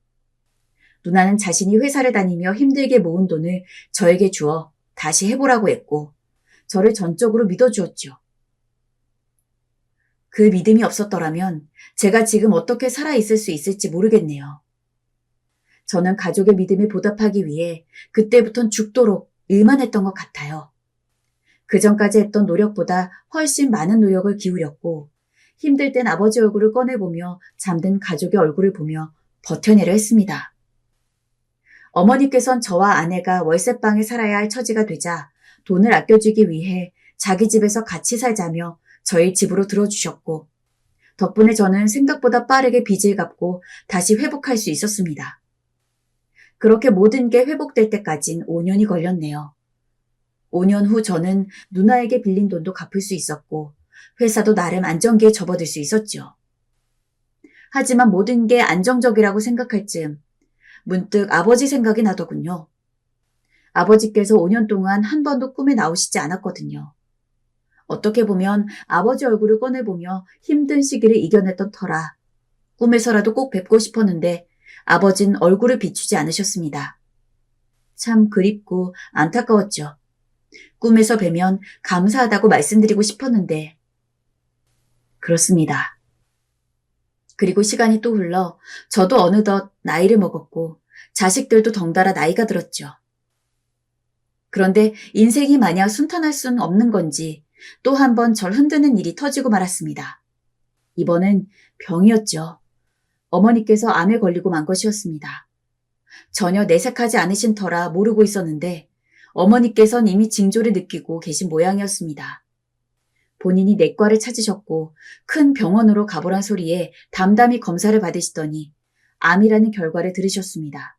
S3: 누나는 자신이 회사를 다니며 힘들게 모은 돈을 저에게 주어 다시 해보라고 했고 저를 전적으로 믿어주었죠. 그 믿음이 없었더라면 제가 지금 어떻게 살아있을 수 있을지 모르겠네요. 저는 가족의 믿음에 보답하기 위해 그때부턴 죽도록 일만 했던 것 같아요. 그전까지 했던 노력보다 훨씬 많은 노력을 기울였고 힘들 땐 아버지 얼굴을 꺼내보며 잠든 가족의 얼굴을 보며 버텨내려 했습니다. 어머니께선 저와 아내가 월세방에 살아야 할 처지가 되자 돈을 아껴주기 위해 자기 집에서 같이 살자며 저희 집으로 들어주셨고 덕분에 저는 생각보다 빠르게 빚을 갚고 다시 회복할 수 있었습니다. 그렇게 모든 게 회복될 때까진 5년이 걸렸네요. 5년 후 저는 누나에게 빌린 돈도 갚을 수 있었고 회사도 나름 안정기에 접어들 수 있었죠. 하지만 모든 게 안정적이라고 생각할 즈음 문득 아버지 생각이 나더군요. 아버지께서 5년 동안 한 번도 꿈에 나오시지 않았거든요. 어떻게 보면 아버지 얼굴을 꺼내보며 힘든 시기를 이겨냈던 터라 꿈에서라도 꼭 뵙고 싶었는데 아버진 얼굴을 비추지 않으셨습니다. 참 그립고 안타까웠죠. 꿈에서 뵈면 감사하다고 말씀드리고 싶었는데 그렇습니다. 그리고 시간이 또 흘러 저도 어느덧 나이를 먹었고 자식들도 덩달아 나이가 들었죠. 그런데 인생이 마냥 순탄할 수는 없는 건지 또 한 번 절 흔드는 일이 터지고 말았습니다. 이번은 병이었죠. 어머니께서 암에 걸리고 만 것이었습니다. 전혀 내색하지 않으신 터라 모르고 있었는데 어머니께선 이미 징조를 느끼고 계신 모양이었습니다. 본인이 내과를 찾으셨고 큰 병원으로 가보란 소리에 담담히 검사를 받으시더니 암이라는 결과를 들으셨습니다.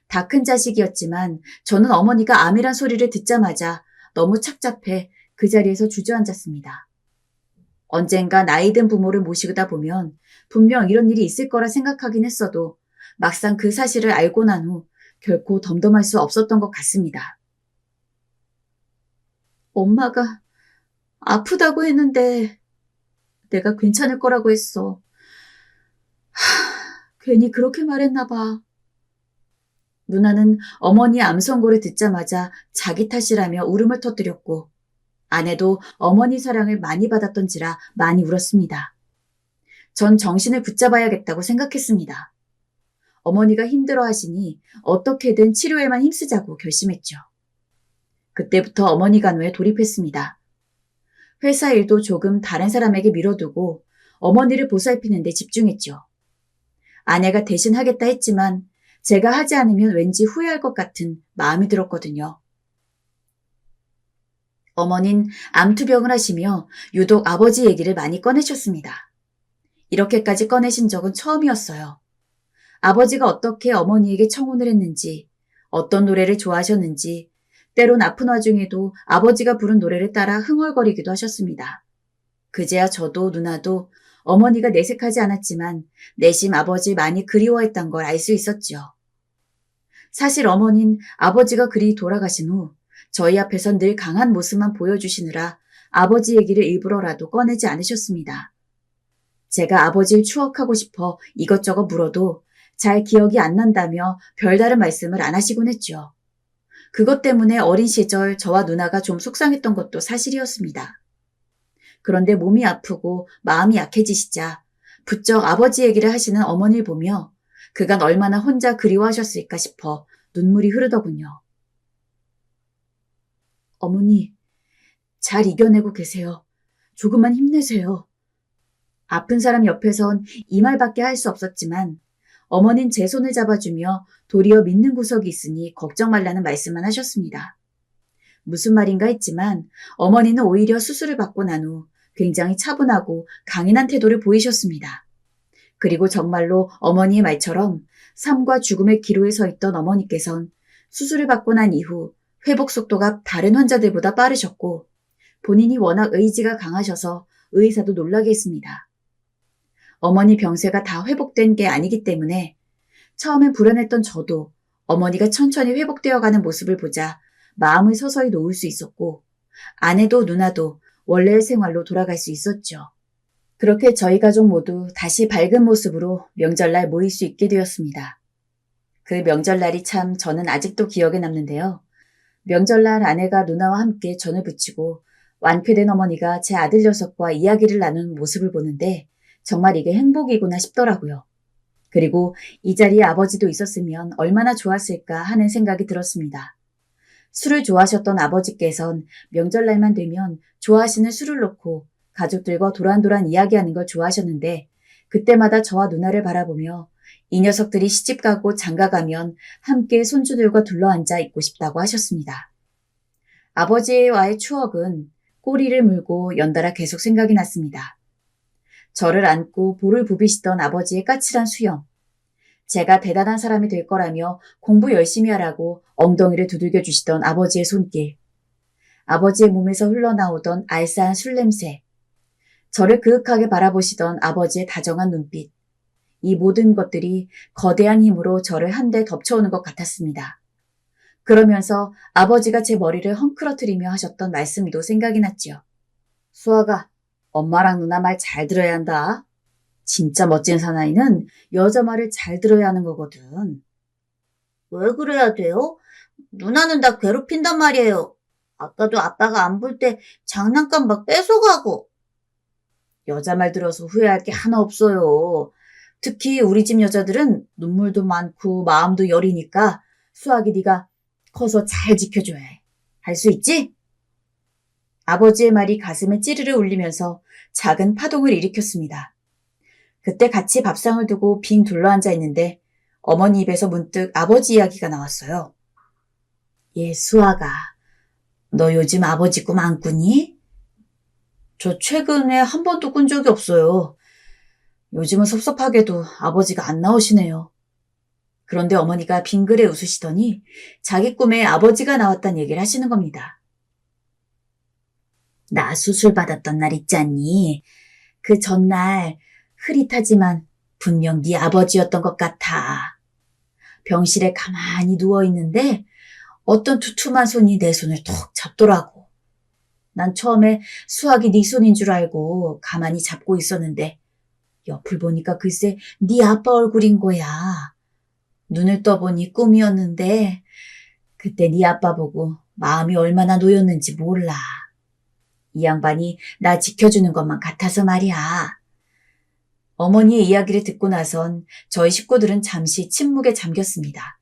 S3: 다 큰 자식이었지만 저는 어머니가 암이란 소리를 듣자마자 너무 착잡해 그 자리에서 주저앉았습니다. 언젠가 나이든 부모를 모시다 보면 분명 이런 일이 있을 거라 생각하긴 했어도 막상 그 사실을 알고 난 후 결코 덤덤할 수 없었던 것 같습니다. 엄마가 아프다고 했는데 내가 괜찮을 거라고 했어. 괜히 그렇게 말했나 봐. 누나는 어머니의 암 선고를 듣자마자 자기 탓이라며 울음을 터뜨렸고 아내도 어머니 사랑을 많이 받았던지라 많이 울었습니다. 전 정신을 붙잡아야겠다고 생각했습니다. 어머니가 힘들어하시니 어떻게든 치료에만 힘쓰자고 결심했죠. 그때부터 어머니 간호에 돌입했습니다. 회사 일도 조금 다른 사람에게 미뤄두고 어머니를 보살피는 데 집중했죠. 아내가 대신 하겠다 했지만 제가 하지 않으면 왠지 후회할 것 같은 마음이 들었거든요. 어머닌 암투병을 하시며 유독 아버지 얘기를 많이 꺼내셨습니다. 이렇게까지 꺼내신 적은 처음이었어요. 아버지가 어떻게 어머니에게 청혼을 했는지, 어떤 노래를 좋아하셨는지, 때론 아픈 와중에도 아버지가 부른 노래를 따라 흥얼거리기도 하셨습니다. 그제야 저도 누나도 어머니가 내색하지 않았지만 내심 아버지 많이 그리워했던 걸 알 수 있었죠. 사실 어머닌 아버지가 그리 돌아가신 후 저희 앞에서 늘 강한 모습만 보여주시느라 아버지 얘기를 일부러라도 꺼내지 않으셨습니다. 제가 아버지를 추억하고 싶어 이것저것 물어도 잘 기억이 안 난다며 별다른 말씀을 안 하시곤 했죠. 그것 때문에 어린 시절 저와 누나가 좀 속상했던 것도 사실이었습니다. 그런데 몸이 아프고 마음이 약해지시자 부쩍 아버지 얘기를 하시는 어머니를 보며 그간 얼마나 혼자 그리워하셨을까 싶어 눈물이 흐르더군요. 어머니, 잘 이겨내고 계세요. 조금만 힘내세요. 아픈 사람 옆에선 이 말밖에 할 수 없었지만 어머닌 제 손을 잡아주며 도리어 믿는 구석이 있으니 걱정 말라는 말씀만 하셨습니다. 무슨 말인가 했지만 어머니는 오히려 수술을 받고 난 후 굉장히 차분하고 강인한 태도를 보이셨습니다. 그리고 정말로 어머니의 말처럼 삶과 죽음의 기로에 서 있던 어머니께선 수술을 받고 난 이후 회복 속도가 다른 환자들보다 빠르셨고 본인이 워낙 의지가 강하셔서 의사도 놀라게 했습니다. 어머니 병세가 다 회복된 게 아니기 때문에 처음엔 불안했던 저도 어머니가 천천히 회복되어가는 모습을 보자 마음을 서서히 놓을 수 있었고 아내도 누나도 원래의 생활로 돌아갈 수 있었죠. 그렇게 저희 가족 모두 다시 밝은 모습으로 명절날 모일 수 있게 되었습니다. 그 명절날이 참 저는 아직도 기억에 남는데요. 명절날 아내가 누나와 함께 전을 부치고 완쾌된 어머니가 제 아들 녀석과 이야기를 나누는 모습을 보는데 정말 이게 행복이구나 싶더라고요. 그리고 이 자리에 아버지도 있었으면 얼마나 좋았을까 하는 생각이 들었습니다. 술을 좋아하셨던 아버지께선 명절날만 되면 좋아하시는 술을 놓고 가족들과 도란도란 이야기하는 걸 좋아하셨는데 그때마다 저와 누나를 바라보며 이 녀석들이 시집가고 장가가면 함께 손주들과 둘러앉아 있고 싶다고 하셨습니다. 아버지와의 추억은 꼬리를 물고 연달아 계속 생각이 났습니다. 저를 안고 볼을 부비시던 아버지의 까칠한 수염, 제가 대단한 사람이 될 거라며 공부 열심히 하라고 엉덩이를 두들겨 주시던 아버지의 손길, 아버지의 몸에서 흘러나오던 알싸한 술 냄새, 저를 그윽하게 바라보시던 아버지의 다정한 눈빛, 이 모든 것들이 거대한 힘으로 저를 한데 덮쳐오는 것 같았습니다. 그러면서 아버지가 제 머리를 헝클어뜨리며 하셨던 말씀도 생각이 났지요. 수아가, 엄마랑 누나 말 잘 들어야 한다. 진짜 멋진 사나이는 여자 말을 잘 들어야 하는 거거든.
S2: 왜 그래야 돼요? 누나는 나 괴롭힌단 말이에요. 아까도 아빠가 안 볼 때 장난감 막 뺏어가고.
S3: 여자 말 들어서 후회할 게 하나 없어요. 특히 우리 집 여자들은 눈물도 많고 마음도 여리니까 수아기 네가 커서 잘 지켜줘야 해. 할 수 있지? 아버지의 말이 가슴에 찌르르 울리면서 작은 파동을 일으켰습니다. 그때 같이 밥상을 두고 빙 둘러앉아 있는데 어머니 입에서 문득 아버지 이야기가 나왔어요. 얘 수아가, 너 요즘 아버지 꿈 안 꾸니? 저 최근에 한 번도 꾼 적이 없어요. 요즘은 섭섭하게도 아버지가 안 나오시네요. 그런데 어머니가 빙그레 웃으시더니 자기 꿈에 아버지가 나왔다는 얘기를 하시는 겁니다. 나 수술 받았던 날 있지 않니? 그 전날 흐릿하지만 분명 네 아버지였던 것 같아. 병실에 가만히 누워있는데 어떤 두툼한 손이 내 손을 톡 잡더라고. 난 처음에 수학이 네 손인 줄 알고 가만히 잡고 있었는데 옆을 보니까 글쎄 네 아빠 얼굴인 거야. 눈을 떠보니 꿈이었는데 그때 네 아빠 보고 마음이 얼마나 놓였는지 몰라. 이 양반이 나 지켜주는 것만 같아서 말이야. 어머니의 이야기를 듣고 나선 저희 식구들은 잠시 침묵에 잠겼습니다.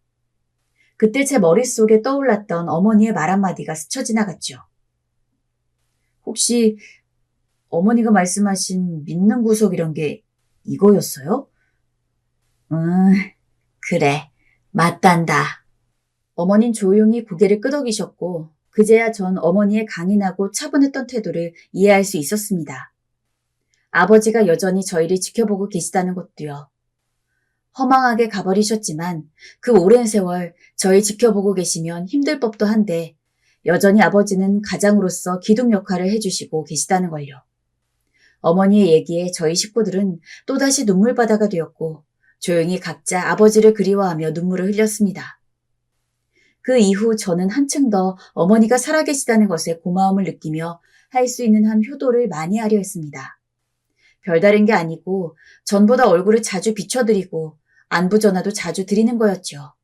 S3: 그때 제 머릿속에 떠올랐던 어머니의 말 한마디가 스쳐 지나갔죠. 혹시 어머니가 말씀하신 믿는 구석 이런 게 이거였어요? 그래. 맞단다. 어머닌 조용히 고개를 끄덕이셨고 그제야 전 어머니의 강인하고 차분했던 태도를 이해할 수 있었습니다. 아버지가 여전히 저희를 지켜보고 계시다는 것도요. 허망하게 가버리셨지만 그 오랜 세월 저희 지켜보고 계시면 힘들 법도 한데 여전히 아버지는 가장으로서 기둥 역할을 해주시고 계시다는 걸요. 어머니의 얘기에 저희 식구들은 또다시 눈물바다가 되었고 조용히 각자 아버지를 그리워하며 눈물을 흘렸습니다. 그 이후 저는 한층 더 어머니가 살아계시다는 것에 고마움을 느끼며 할 수 있는 한 효도를 많이 하려 했습니다. 별다른 게 아니고 전보다 얼굴을 자주 비춰드리고 안부 전화도 자주 드리는 거였죠.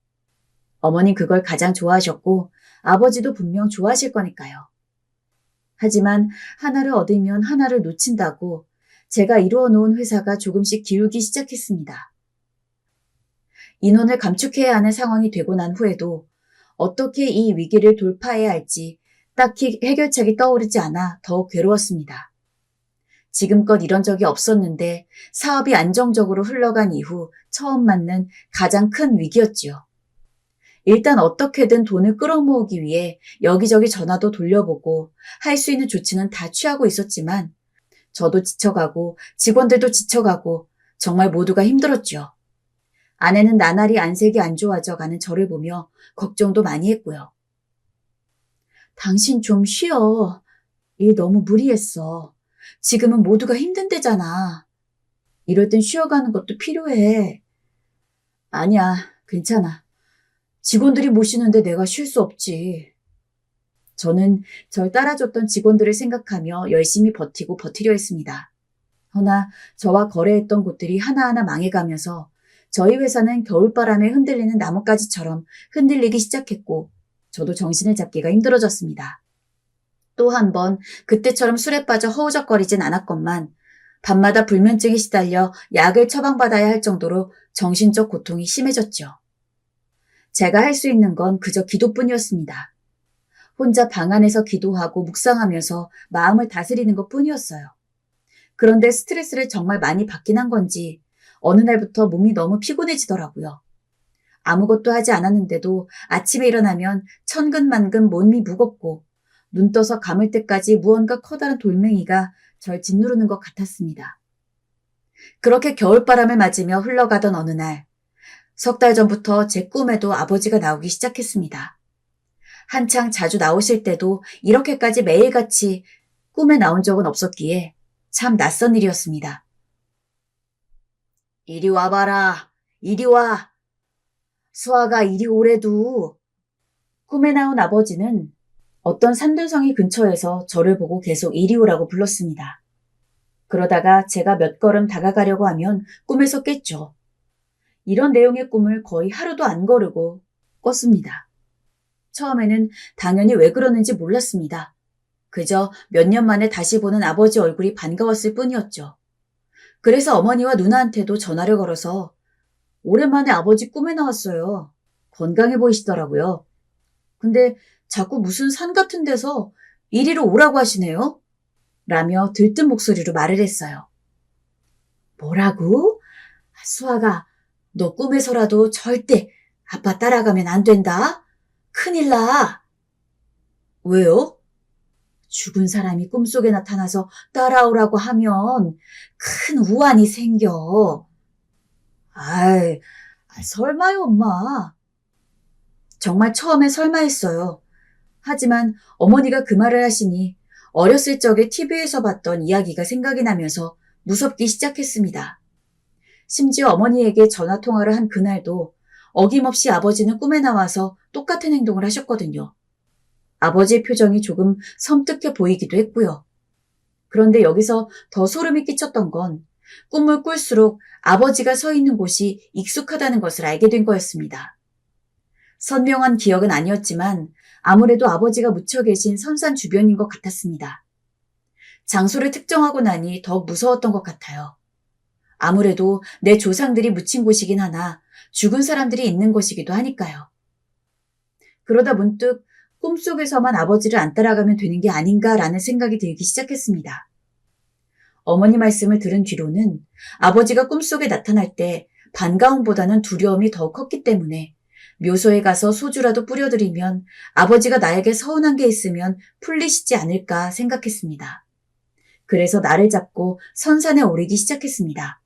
S3: 어머니 그걸 가장 좋아하셨고 아버지도 분명 좋아하실 거니까요. 하지만 하나를 얻으면 하나를 놓친다고 제가 이루어 놓은 회사가 조금씩 기울기 시작했습니다. 인원을 감축해야 하는 상황이 되고 난 후에도 어떻게 이 위기를 돌파해야 할지 딱히 해결책이 떠오르지 않아 더욱 괴로웠습니다. 지금껏 이런 적이 없었는데 사업이 안정적으로 흘러간 이후 처음 맞는 가장 큰 위기였지요. 일단 어떻게든 돈을 끌어모으기 위해 여기저기 전화도 돌려보고 할 수 있는 조치는 다 취하고 있었지만 저도 지쳐가고 직원들도 지쳐가고 정말 모두가 힘들었죠. 아내는 나날이 안색이 안 좋아져 가는 저를 보며 걱정도 많이 했고요. 당신 좀 쉬어. 일 너무 무리했어. 지금은 모두가 힘든 때잖아. 이럴 땐 쉬어가는 것도 필요해. 아니야, 괜찮아. 직원들이 못 쉬는데 내가 쉴 수 없지. 저는 절 따라줬던 직원들을 생각하며 열심히 버티려 했습니다. 허나 저와 거래했던 곳들이 하나하나 망해가면서 저희 회사는 겨울바람에 흔들리는 나뭇가지처럼 흔들리기 시작했고 저도 정신을 잡기가 힘들어졌습니다. 또 한 번 그때처럼 술에 빠져 허우적거리진 않았건만 밤마다 불면증에 시달려 약을 처방받아야 할 정도로 정신적 고통이 심해졌죠. 제가 할 수 있는 건 그저 기도뿐이었습니다. 혼자 방 안에서 기도하고 묵상하면서 마음을 다스리는 것뿐이었어요. 그런데 스트레스를 정말 많이 받긴 한 건지 어느 날부터 몸이 너무 피곤해지더라고요. 아무것도 하지 않았는데도 아침에 일어나면 천근만근 몸이 무겁고 눈 떠서 감을 때까지 무언가 커다란 돌멩이가 절 짓누르는 것 같았습니다. 그렇게 겨울바람을 맞으며 흘러가던 어느 날, 석 달 전부터 제 꿈에도 아버지가 나오기 시작했습니다. 한창 자주 나오실 때도 이렇게까지 매일같이 꿈에 나온 적은 없었기에 참 낯선 일이었습니다. 이리 와봐라. 이리 와. 수아가 이리 오래도. 꿈에 나온 아버지는 어떤 산둔성이 근처에서 저를 보고 계속 이리 오라고 불렀습니다. 그러다가 제가 몇 걸음 다가가려고 하면 꿈에서 깼죠. 이런 내용의 꿈을 거의 하루도 안 거르고 꿨습니다. 처음에는 당연히 왜 그러는지 몰랐습니다. 그저 몇 년 만에 다시 보는 아버지 얼굴이 반가웠을 뿐이었죠. 그래서 어머니와 누나한테도 전화를 걸어서 오랜만에 아버지 꿈에 나왔어요. 건강해 보이시더라고요. 근데 자꾸 무슨 산 같은 데서 이리로 오라고 하시네요. 라며 들뜬 목소리로 말을 했어요. 뭐라고? 수아가 너 꿈에서라도 절대 아빠 따라가면 안 된다. 큰일 나. 왜요? 죽은 사람이 꿈속에 나타나서 따라오라고 하면 큰 우환이 생겨. 아이, 설마요, 엄마. 정말 처음엔 설마했어요. 하지만 어머니가 그 말을 하시니 어렸을 적에 TV에서 봤던 이야기가 생각이 나면서 무섭기 시작했습니다. 심지어 어머니에게 전화통화를 한 그날도 어김없이 아버지는 꿈에 나와서 똑같은 행동을 하셨거든요. 아버지의 표정이 조금 섬뜩해 보이기도 했고요. 그런데 여기서 더 소름이 끼쳤던 건 꿈을 꿀수록 아버지가 서 있는 곳이 익숙하다는 것을 알게 된 거였습니다. 선명한 기억은 아니었지만 아무래도 아버지가 묻혀 계신 선산 주변인 것 같았습니다. 장소를 특정하고 나니 더 무서웠던 것 같아요. 아무래도 내 조상들이 묻힌 곳이긴 하나 죽은 사람들이 있는 곳이기도 하니까요. 그러다 문득 꿈속에서만 아버지를 안 따라가면 되는 게 아닌가라는 생각이 들기 시작했습니다. 어머니 말씀을 들은 뒤로는 아버지가 꿈속에 나타날 때 반가움보다는 두려움이 더 컸기 때문에 묘소에 가서 소주라도 뿌려드리면 아버지가 나에게 서운한 게 있으면 풀리시지 않을까 생각했습니다. 그래서 나를 잡고 선산에 오르기 시작했습니다.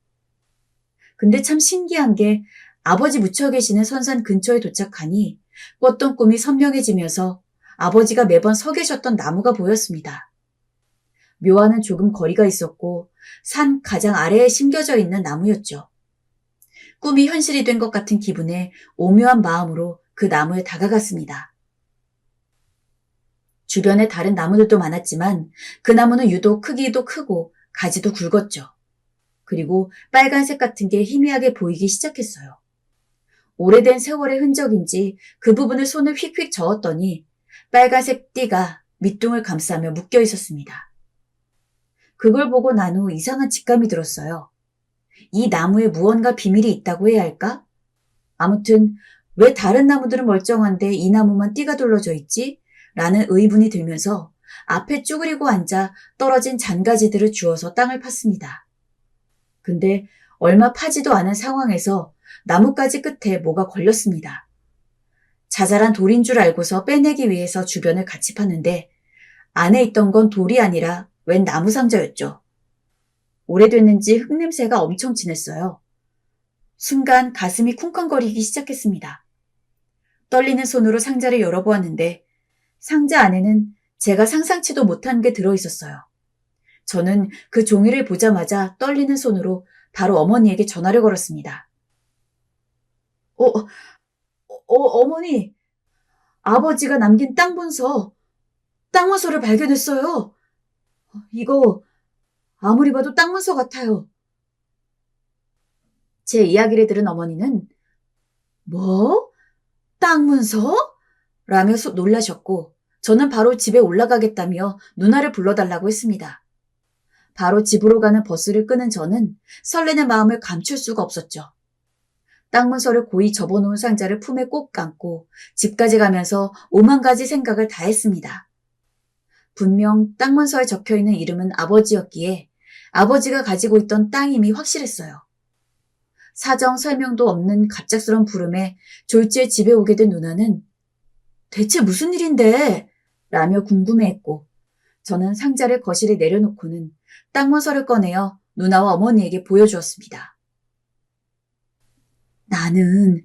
S3: 근데 참 신기한 게 아버지 묻혀 계시는 선산 근처에 도착하니 꿨던 꿈이 선명해지면서 아버지가 매번 서 계셨던 나무가 보였습니다. 묘와는 조금 거리가 있었고 산 가장 아래에 심겨져 있는 나무였죠. 꿈이 현실이 된 것 같은 기분에 오묘한 마음으로 그 나무에 다가갔습니다. 주변에 다른 나무들도 많았지만 그 나무는 유독 크기도 크고 가지도 굵었죠. 그리고 빨간색 같은 게 희미하게 보이기 시작했어요. 오래된 세월의 흔적인지 그 부분을 손을 휙휙 저었더니 빨간색 띠가 밑둥을 감싸며 묶여 있었습니다. 그걸 보고 난 후 이상한 직감이 들었어요. 이 나무에 무언가 비밀이 있다고 해야 할까? 아무튼 왜 다른 나무들은 멀쩡한데 이 나무만 띠가 둘러져 있지? 라는 의문이 들면서 앞에 쭈그리고 앉아 떨어진 잔가지들을 주워서 땅을 팠습니다. 근데 얼마 파지도 않은 상황에서 나뭇가지 끝에 뭐가 걸렸습니다. 자잘한 돌인 줄 알고서 빼내기 위해서 주변을 같이 팠는데 안에 있던 건 돌이 아니라 웬 나무 상자였죠. 오래됐는지 흙냄새가 엄청 진했어요. 순간 가슴이 쿵쾅거리기 시작했습니다. 떨리는 손으로 상자를 열어보았는데 상자 안에는 제가 상상치도 못한 게 들어있었어요. 저는 그 종이를 보자마자 떨리는 손으로 바로 어머니에게 전화를 걸었습니다. 어머니, 아버지가 남긴 땅 문서를 발견했어요. 이거 아무리 봐도 땅 문서 같아요. 제 이야기를 들은 어머니는 뭐? 땅 문서? 라며 놀라셨고 저는 바로 집에 올라가겠다며 누나를 불러달라고 했습니다. 바로 집으로 가는 버스를 끄는 저는 설레는 마음을 감출 수가 없었죠. 땅 문서를 고이 접어놓은 상자를 품에 꼭 안고 집까지 가면서 오만 가지 생각을 다 했습니다. 분명 땅 문서에 적혀있는 이름은 아버지였기에 아버지가 가지고 있던 땅임이 확실했어요. 사정 설명도 없는 갑작스런 부름에 졸지에 집에 오게 된 누나는 대체 무슨 일인데? 라며 궁금해했고 저는 상자를 거실에 내려놓고는 땅 문서를 꺼내어 누나와 어머니에게 보여주었습니다. 나는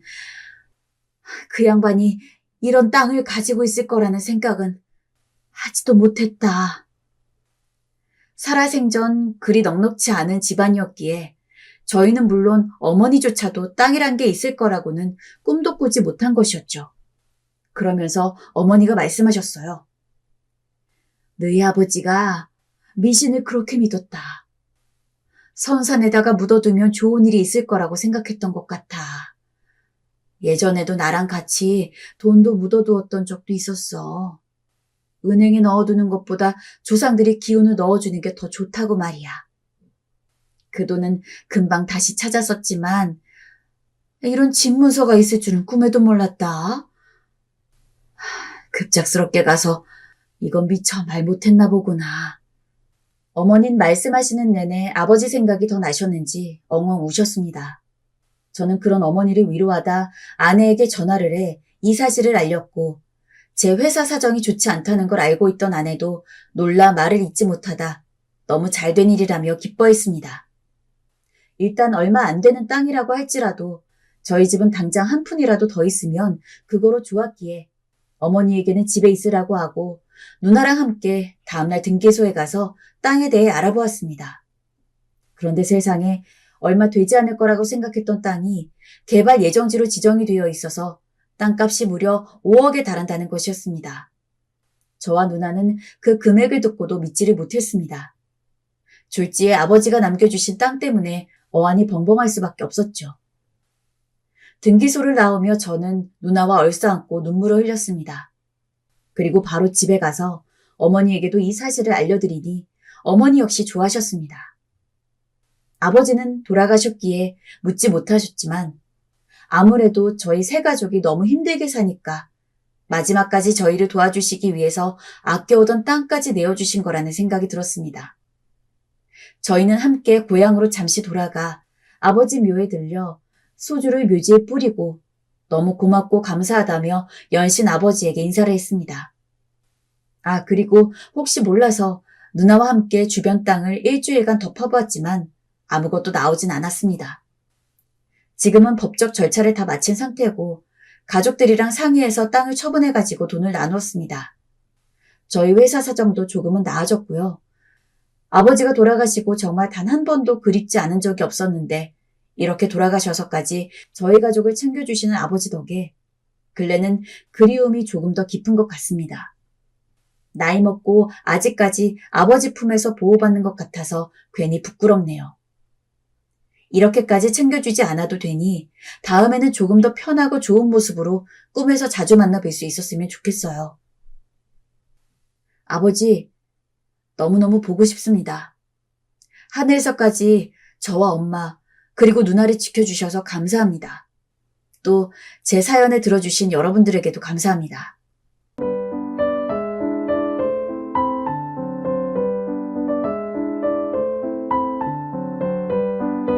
S3: 그 양반이 이런 땅을 가지고 있을 거라는 생각은 하지도 못했다. 살아생전 그리 넉넉지 않은 집안이었기에 저희는 물론 어머니조차도 땅이란 게 있을 거라고는 꿈도 꾸지 못한 것이었죠. 그러면서 어머니가 말씀하셨어요. 너희 아버지가 미신을 그렇게 믿었다. 선산에다가 묻어두면 좋은 일이 있을 거라고 생각했던 것 같아. 예전에도 나랑 같이 돈도 묻어두었던 적도 있었어. 은행에 넣어두는 것보다 조상들이 기운을 넣어주는 게 더 좋다고 말이야. 그 돈은 금방 다시 찾았었지만 이런 집문서가 있을 줄은 꿈에도 몰랐다. 급작스럽게 가서 이건 미처 말 못했나 보구나. 어머닌 말씀하시는 내내 아버지 생각이 더 나셨는지 엉엉 우셨습니다. 저는 그런 어머니를 위로하다 아내에게 전화를 해 이 사실을 알렸고 제 회사 사정이 좋지 않다는 걸 알고 있던 아내도 놀라 말을 잇지 못하다 너무 잘된 일이라며 기뻐했습니다. 일단 얼마 안 되는 땅이라고 할지라도 저희 집은 당장 한 푼이라도 더 있으면 그거로 좋았기에 어머니에게는 집에 있으라고 하고 누나랑 함께 다음날 등기소에 가서 땅에 대해 알아보았습니다. 그런데 세상에 얼마 되지 않을 거라고 생각했던 땅이 개발 예정지로 지정이 되어 있어서 땅값이 무려 5억에 달한다는 것이었습니다. 저와 누나는 그 금액을 듣고도 믿지를 못했습니다. 졸지에 아버지가 남겨주신 땅 때문에 어안이 벙벙할 수밖에 없었죠. 등기소를 나오며 저는 누나와 얼싸안고 눈물을 흘렸습니다. 그리고 바로 집에 가서 어머니에게도 이 사실을 알려드리니 어머니 역시 좋아하셨습니다. 아버지는 돌아가셨기에 묻지 못하셨지만 아무래도 저희 세 가족이 너무 힘들게 사니까 마지막까지 저희를 도와주시기 위해서 아껴오던 땅까지 내어주신 거라는 생각이 들었습니다. 저희는 함께 고향으로 잠시 돌아가 아버지 묘에 들려 소주를 묘지에 뿌리고 너무 고맙고 감사하다며 연신 아버지에게 인사를 했습니다. 아, 그리고 혹시 몰라서 누나와 함께 주변 땅을 일주일간 덮어보았지만 아무것도 나오진 않았습니다. 지금은 법적 절차를 다 마친 상태고 가족들이랑 상의해서 땅을 처분해가지고 돈을 나누었습니다. 저희 회사 사정도 조금은 나아졌고요. 아버지가 돌아가시고 정말 단 한 번도 그립지 않은 적이 없었는데 이렇게 돌아가셔서까지 저희 가족을 챙겨주시는 아버지 덕에 근래는 그리움이 조금 더 깊은 것 같습니다. 나이 먹고 아직까지 아버지 품에서 보호받는 것 같아서 괜히 부끄럽네요. 이렇게까지 챙겨주지 않아도 되니 다음에는 조금 더 편하고 좋은 모습으로 꿈에서 자주 만나 뵐 수 있었으면 좋겠어요. 아버지, 너무너무 보고 싶습니다. 하늘에서까지 저와 엄마 그리고 누나를 지켜주셔서 감사합니다. 또 제 사연을 들어주신 여러분들에게도 감사합니다.